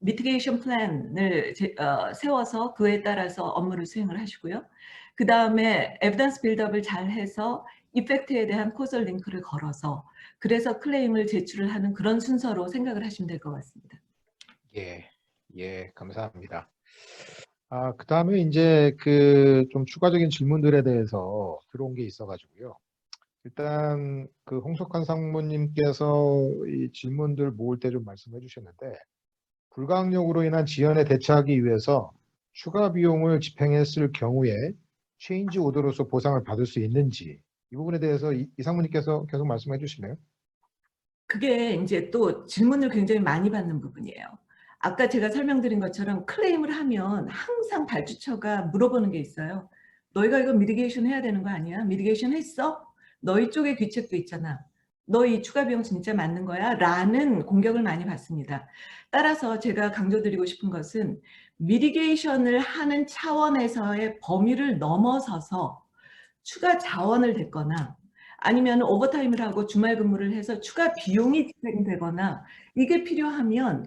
미티게이션 플랜을 세워서 그에 따라서 업무를 수행을 하시고요. 그 다음에 에비던스 빌드업을 잘 해서 이펙트에 대한 코설 링크를 걸어서 그래서 클레임을 제출을 하는 그런 순서로 생각을 하시면 될 것 같습니다. 예, 감사합니다. 그 다음에 이제 좀 추가적인 질문들에 대해서 들어온 게 있어가지고요. 일단 홍석환 상무님께서 이 질문들 모을 때 좀 말씀해 주셨는데, 불가항력으로 인한 지연에 대처하기 위해서 추가 비용을 집행했을 경우에 체인지 오더로서 보상을 받을 수 있는지, 이 부분에 대해서 이 상무님께서 계속 말씀해 주실래요? 그게 이제 또 질문을 굉장히 많이 받는 부분이에요. 아까 제가 설명드린 것처럼 클레임을 하면 항상 발주처가 물어보는 게 있어요. 너희가 이거 미티게이션 해야 되는 거 아니야? 미티게이션 했어? 너희 쪽에 귀책도 있잖아. 너 이 추가 비용 진짜 맞는 거야? 라는 공격을 많이 받습니다. 따라서 제가 강조드리고 싶은 것은 미티게이션을 하는 차원에서의 범위를 넘어서서 추가 자원을 댔거나 아니면 오버타임을 하고 주말 근무를 해서 추가 비용이 집행되거나 이게 필요하면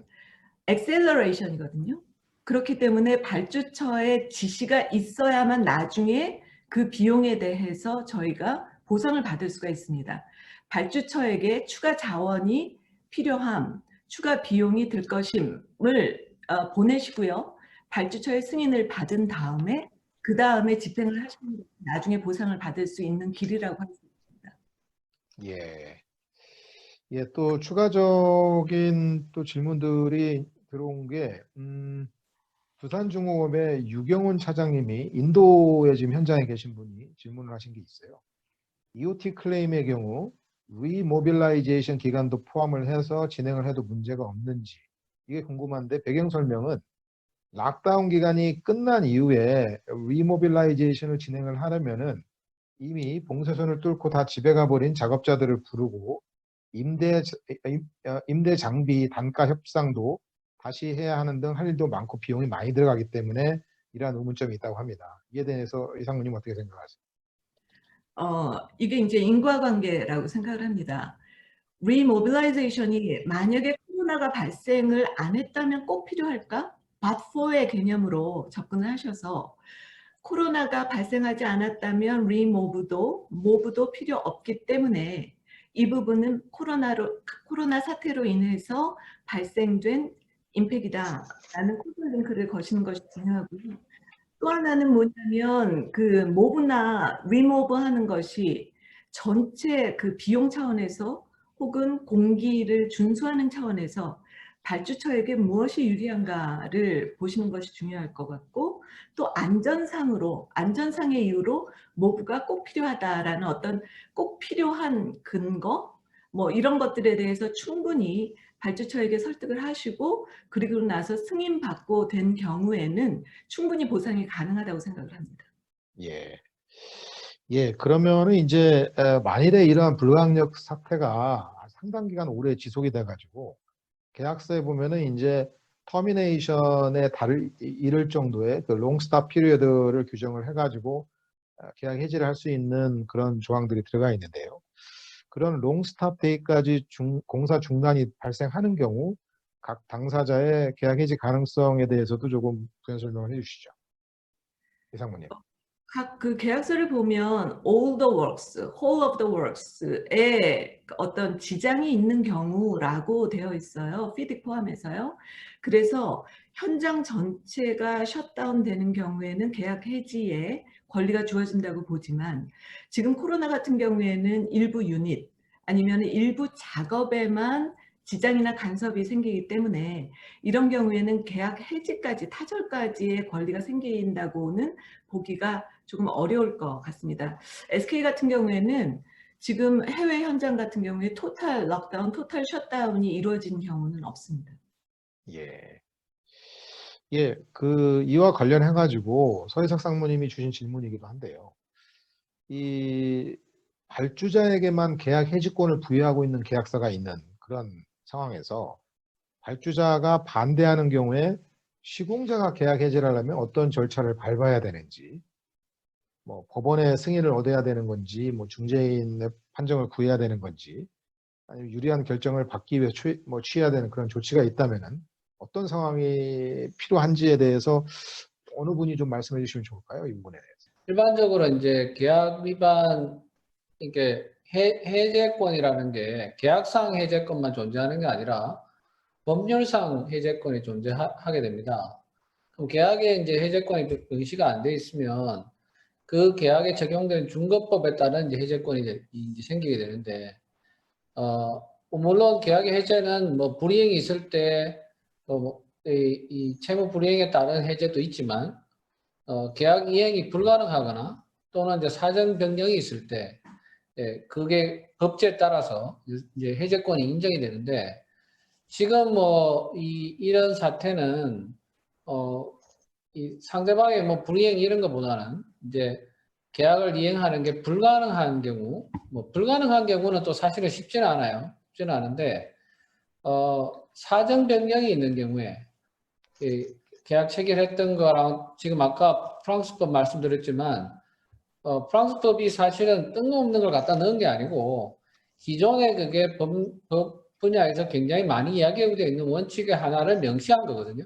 엑셀러레이션이거든요. 그렇기 때문에 발주처의 지시가 있어야만 나중에 그 비용에 대해서 저희가 보상을 받을 수가 있습니다. 발주처에게 추가 자원이 필요함, 추가 비용이 들 것임을 보내시고요. 발주처의 승인을 받은 다음에 그 다음에 집행을 하시면 나중에 보상을 받을 수 있는 길이라고 할 수 있습니다. 예, 또 추가적인 또 질문들이 들어온 게 부산중공업의 유경훈 차장님이 인도에 지금 현장에 계신 분이 질문을 하신 게 있어요. EOT 클레임의 경우 리모빌라이제이션 기간도 포함을 해서 진행을 해도 문제가 없는지 이게 궁금한데, 배경 설명은 락다운 기간이 끝난 이후에 리모빌라이제이션을 진행을 하려면은 이미 봉쇄선을 뚫고 다 집에 가버린 작업자들을 부르고 임대 장비 단가 협상도 다시 해야 하는 등 할 일도 많고 비용이 많이 들어가기 때문에 이러한 의문점이 있다고 합니다. 이에 대해서 이 상무님 어떻게 생각하세요? 이게 이제 인과관계라고 생각을 합니다. 리모빌라이제이션이 만약에 코로나가 발생을 안 했다면 꼭 필요할까? But4의 개념으로 접근을 하셔서 코로나가 발생하지 않았다면 모브도 필요 없기 때문에 이 부분은 코로나 사태로 인해서 발생된 임팩이다라는 코드 링크를 거시는 것이 중요하고요. 또 하나는 뭐냐면 모브나 리모브 하는 것이 전체 비용 차원에서 혹은 공기를 준수하는 차원에서 발주처에게 무엇이 유리한가를 보시는 것이 중요할 것 같고, 또 안전상의 이유로 모브가 꼭 필요하다라는 어떤 꼭 필요한 근거 이런 것들에 대해서 충분히 발주처에게 설득을 하시고 그리고 나서 승인받고 된 경우에는 충분히 보상이 가능하다고 생각을 합니다. 그러면은 이제 만일에 이러한 불가항력 사태가 상당 기간 오래 지속이 돼가지고 계약서에 보면은 이제 터미네이션에 이를 정도의 롱스탑 피리어드를 규정을 해가지고 계약 해지를 할 수 있는 그런 조항들이 들어가 있는데요. 그런 롱스탑 데이까지 공사 중단이 발생하는 경우 각 당사자의 계약 해지 가능성에 대해서도 조금 부연 설명을 해주시죠. 이 상무님. 각 그 계약서를 보면 all the works, whole of the works에 어떤 지장이 있는 경우라고 되어 있어요. 피드 포함해서요. 그래서 현장 전체가 셧다운 되는 경우에는 계약 해지에 권리가 주어진다고 보지만 지금 코로나 같은 경우에는 일부 유닛 아니면 일부 작업에만 지장이나 간섭이 생기기 때문에 이런 경우에는 계약 해지까지 타절까지의 권리가 생긴다고는 보기가 조금 어려울 것 같습니다. SK 같은 경우에는 지금 해외 현장 같은 경우에 토탈 록다운, 토탈 셧다운이 이루어진 경우는 없습니다. 예. 예, 이와 관련해가지고 서희석 상무님이 주신 질문이기도 한데요. 이 발주자에게만 계약 해지권을 부여하고 있는 계약서가 있는 그런 상황에서 발주자가 반대하는 경우에 시공자가 계약 해지를 하려면 어떤 절차를 밟아야 되는지, 뭐 법원의 승인을 얻어야 되는 건지, 뭐 중재인의 판정을 구해야 되는 건지, 아니면 유리한 결정을 받기 위해 취해야 되는 그런 조치가 있다면은 어떤 상황이 필요한지에 대해서 어느 분이 좀 말씀해 주시면 좋을까요? 이 부분에 대해서. 일반적으로 이제 계약 위반, 이게 해제권이라는 게 계약상 해제권만 존재하는 게 아니라 법률상 해제권이 존재하게 됩니다. 그럼 계약에 이제 해제권이 명시가 안 돼 있으면 그 계약에 적용되는 중거법에 따른 이제 해제권이 이제 생기게 되는데, 물론 계약의 해제는 뭐 불이행이 있을 때, 이 채무 불이행에 따른 해제도 있지만, 계약 이행이 불가능하거나 또는 이제 사정 변경이 있을 때, 그게 법제에 따라서 이제 해제권이 인정이 되는데, 지금 뭐 이런 사태는 이 상대방의 뭐 불이행 이런 것보다는 이제 계약을 이행하는 게 불가능한 경우, 뭐 불가능한 경우는 또 사실은 쉽지는 않아요. 쉽지는 않은데 사정 변경이 있는 경우에 이 계약 체결했던 거랑 지금 아까 프랑스법 말씀드렸지만 프랑스법이 사실은 뜬금없는 걸 갖다 넣은 게 아니고 기존에 그게 법 분야에서 굉장히 많이 이야기하고 있는 원칙의 하나를 명시한 거거든요.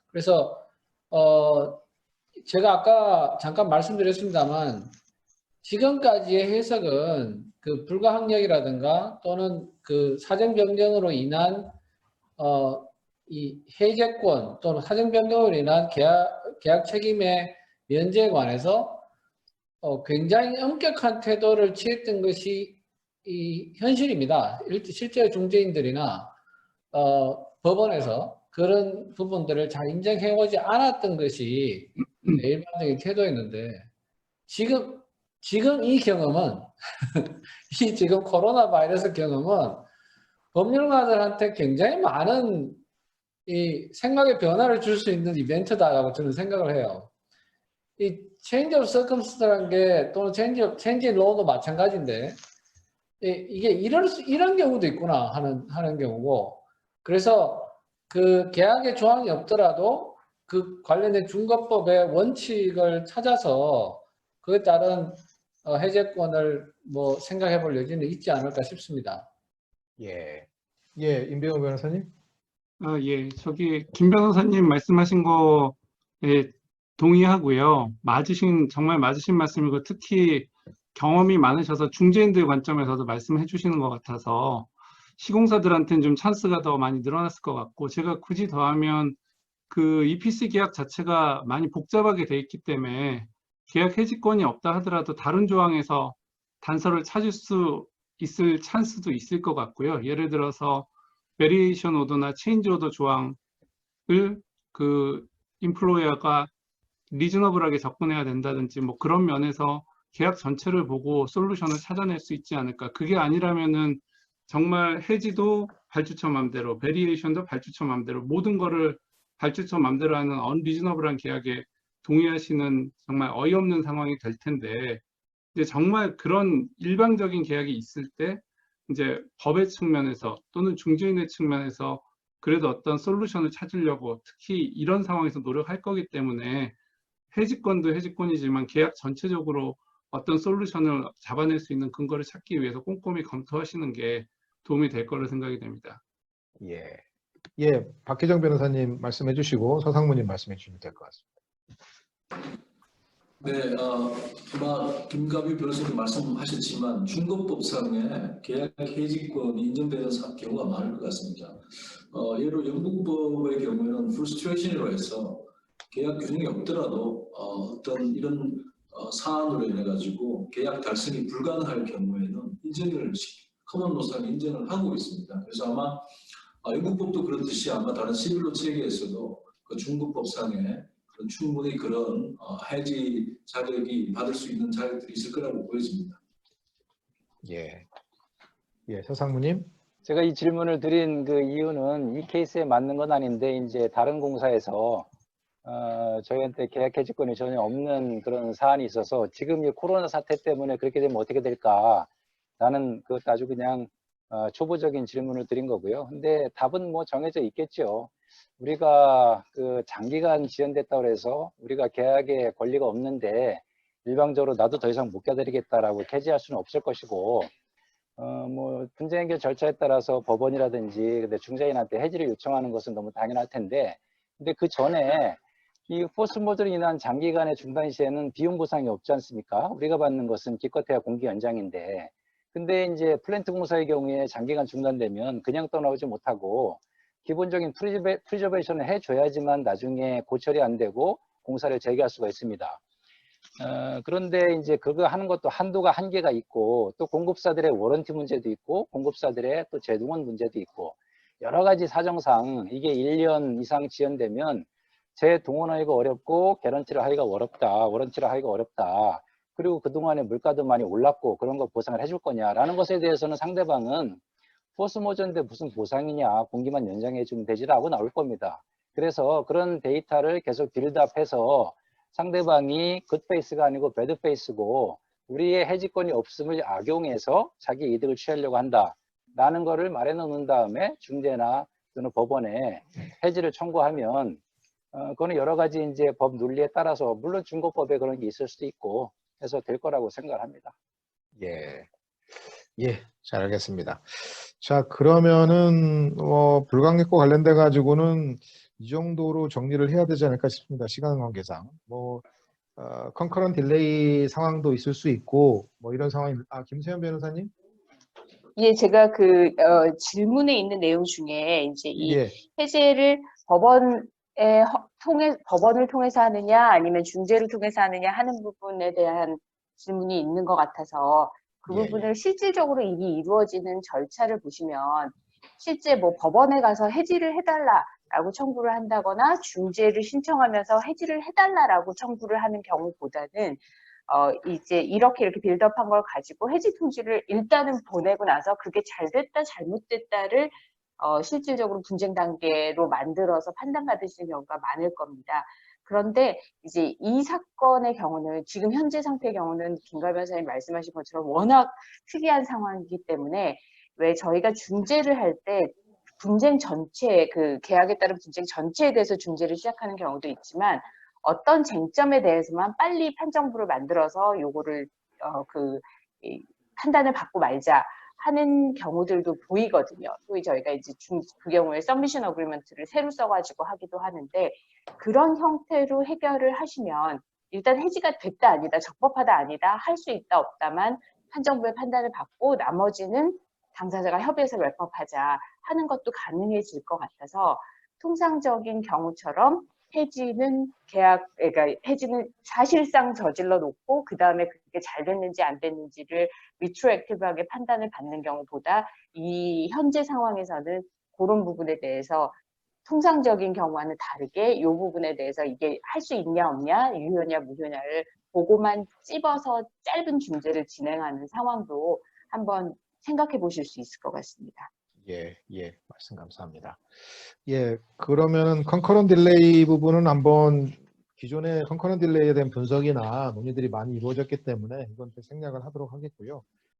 그래서 제가 아까 잠깐 말씀드렸습니다만 지금까지의 해석은 그 불가항력이라든가 또는 그 사정 변경으로 인한 이 해제권 또는 사정 변경으로 인한 계약 책임의 면제에 관해서 굉장히 엄격한 태도를 취했던 것이 이 현실입니다. 실제 중재인들이나 법원에서 그런 부분들을 잘 인정해 오지 않았던 것이 일반적인 태도였는데 지금 이 경험은 이 지금 코로나 바이러스 경험은 법률가들한테 굉장히 많은 이 생각의 변화를 줄 수 있는 이벤트다라고 저는 생각을 해요. 이 change of circumstance라는 게 또는 change in law도 마찬가지인데 이게 이런 경우도 있구나 하는 경우고, 그래서 그 계약의 조항이 없더라도 그 관련된 중거법의 원칙을 찾아서 그에 따른 해제권을 뭐 생각해 볼 여지는 있지 않을까 싶습니다. 예, 임병호 변호사님. 예, 김 변호사님 말씀하신 거에 동의하고요. 정말 맞으신 말씀이고, 특히 경험이 많으셔서 중재인들 관점에서도 말씀해 주시는 것 같아서 시공사들한테는 좀 찬스가 더 많이 늘어났을 것 같고, 제가 굳이 더하면 그 EPC 계약 자체가 많이 복잡하게 돼 있기 때문에 계약 해지권이 없다 하더라도 다른 조항에서 단서를 찾을 수 있을 찬스도 있을 것 같고요. 예를 들어서 베리에이션 오더나 체인지 오더 조항을 그 인플로이어가 리즈너블하게 접근해야 된다든지 뭐 그런 면에서 계약 전체를 보고 솔루션을 찾아낼 수 있지 않을까. 그게 아니라면은 정말 해지도 발주처 맘대로, 베리에이션도 발주처 맘대로, 모든 거를 발주처 맘대로 하는 언리즈너블한 계약에 동의하시는 정말 어이없는 상황이 될 텐데, 이제 정말 그런 일방적인 계약이 있을 때 이제 법의 측면에서 또는 중재인의 측면에서 그래도 어떤 솔루션을 찾으려고 특히 이런 상황에서 노력할 거기 때문에 해지권도 해지권이지만 계약 전체적으로 어떤 솔루션을 잡아낼 수 있는 근거를 찾기 위해서 꼼꼼히 검토하시는 게 도움이 될 거로 생각이 됩니다. 박혜정 변호사님 말씀해 주시고 서상무님 말씀해 주시면 될 것 같습니다. 네, 아마 김가비 변호사님 말씀하셨지만 중거법상의 계약 해지권이 인정되는 경우가 많을 것 같습니다. 예로 영국법의 경우에는 프루스트레이션이라고 해서 계약 규정이 없더라도 어떤 이런 사안으로 인해 가지고 계약 달성이 불가능할 경우에는 커먼로상이 인정을 하고 있습니다. 그래서 아마 영국법도 그렇듯이 아마 다른 시빌로 체계에서도 그 중거법상의 충분히 그런 해지 자격이 받을 수 있는 자격들이 있을 거라고 보여집니다. 예, 예, 서상무님. 제가 이 질문을 드린 그 이유는 이 케이스에 맞는 건 아닌데 이제 다른 공사에서 저희한테 계약 해지권이 전혀 없는 그런 사안이 있어서 지금 이 코로나 사태 때문에 그렇게 되면 어떻게 될까? 나는 그 아주 그냥 초보적인 질문을 드린 거고요. 근데 답은 뭐 정해져 있겠죠. 우리가 그 장기간 지연됐다고 해서 우리가 계약에 권리가 없는데 일방적으로 나도 더 이상 못 껴드리겠다라고 해지할 수는 없을 것이고, 뭐 분쟁 해결 절차에 따라서 법원이라든지 근데 중재인한테 해지를 요청하는 것은 너무 당연할 텐데, 근데 그 전에 이 포스모드로 인한 장기간의 중단 시에는 비용 보상이 없지 않습니까? 우리가 받는 것은 기껏해야 공기 연장인데, 근데 이제 플랜트 공사의 경우에 장기간 중단되면 그냥 떠나오지 못하고 기본적인 프리저베이션을 해줘야지만 나중에 고철이 안 되고 공사를 재개할 수가 있습니다. 그런데 이제 그거 하는 것도 한계가 있고, 또 공급사들의 워런티 문제도 있고, 공급사들의 또 제동원 문제도 있고, 여러 가지 사정상 이게 1년 이상 지연되면 재동원하기가 어렵고, 워런티를 하기가 어렵다. 그리고 그동안에 물가도 많이 올랐고, 그런 거 보상을 해줄 거냐라는 것에 대해서는 상대방은 포스모저인데 무슨 보상이냐, 공기만 연장해주면 되지라고 나올 겁니다. 그래서 그런 데이터를 계속 빌드업해서 상대방이 굿페이스가 아니고 배드페이스고 우리의 해지권이 없음을 악용해서 자기 이득을 취하려고 한다라는 거를 말해 놓는 다음에 중재나 또는 법원에 해지를 청구하면 그거는 여러 가지 이제 법 논리에 따라서 물론 중고법에 그런 게 있을 수도 있고 해서 될 거라고 생각을 합니다. 예, 예, 잘 알겠습니다. 자, 그러면은 불가항력과 관련돼 가지고는 이 정도로 정리를 해야 되지 않을까 싶습니다. 시간 관계상. 컨커런 딜레이 상황도 있을 수 있고, 이런 상황이, 김세현 변호사님? 예, 제가 질문에 있는 내용 중에 이제 이 예, 해제를 법원을 통해서 하느냐 아니면 중재를 통해서 하느냐 하는 부분에 대한 질문이 있는 것 같아서 그 예, 부분을 실질적으로 이게 이루어지는 절차를 보시면 실제 뭐 법원에 가서 해지를 해달라라고 청구를 한다거나 중재를 신청하면서 해지를 해달라라고 청구를 하는 경우보다는 이제 이렇게 빌드업한 걸 가지고 해지 통지를 일단은 보내고 나서 그게 잘 됐다 잘못됐다를 실질적으로 분쟁 단계로 만들어서 판단받으시는 경우가 많을 겁니다. 그런데 이제 이 사건의 경우는 지금 현재 상태의 경우는 김가비 변호사님 말씀하신 것처럼 워낙 특이한 상황이기 때문에 왜 저희가 중재를 할 때 분쟁 전체 그 계약에 따른 분쟁 전체에 대해서 중재를 시작하는 경우도 있지만 어떤 쟁점에 대해서만 빨리 판정부를 만들어서 요거를 판단을 받고 말자 하는 경우들도 보이거든요. 또 저희가 이제 그 경우에 서미션 어그리먼트를 새로 써가지고 하기도 하는데 그런 형태로 해결을 하시면 일단 해지가 됐다 아니다, 적법하다 아니다, 할 수 있다 없다만 판정부의 판단을 받고 나머지는 당사자가 협의해서 랩업하자 하는 것도 가능해질 것 같아서 통상적인 경우처럼 해지는 그러니까 해지는 사실상 저질러 놓고 그 다음에 그게 잘 됐는지 안 됐는지를 리트로액티브하게 판단을 받는 경우보다 이 현재 상황에서는 그런 부분에 대해서 통상적인 경우와는 다르게 이 부분에 대해서 이게 할 수 있냐 없냐, 유효냐 무효냐를 보고만 찝어서 짧은 중재를 진행하는 상황도 한번 생각해 보실 수 있을 것 같습니다. 예, 말씀 감사합니다. 예, 그러면은 컨커런 딜레이 부분은 한번 기존의 컨커런 딜레이에 대한 분석이나 논의들이 많이 이루어졌기 때문에 이건 좀 생략을 하도록 하겠고요.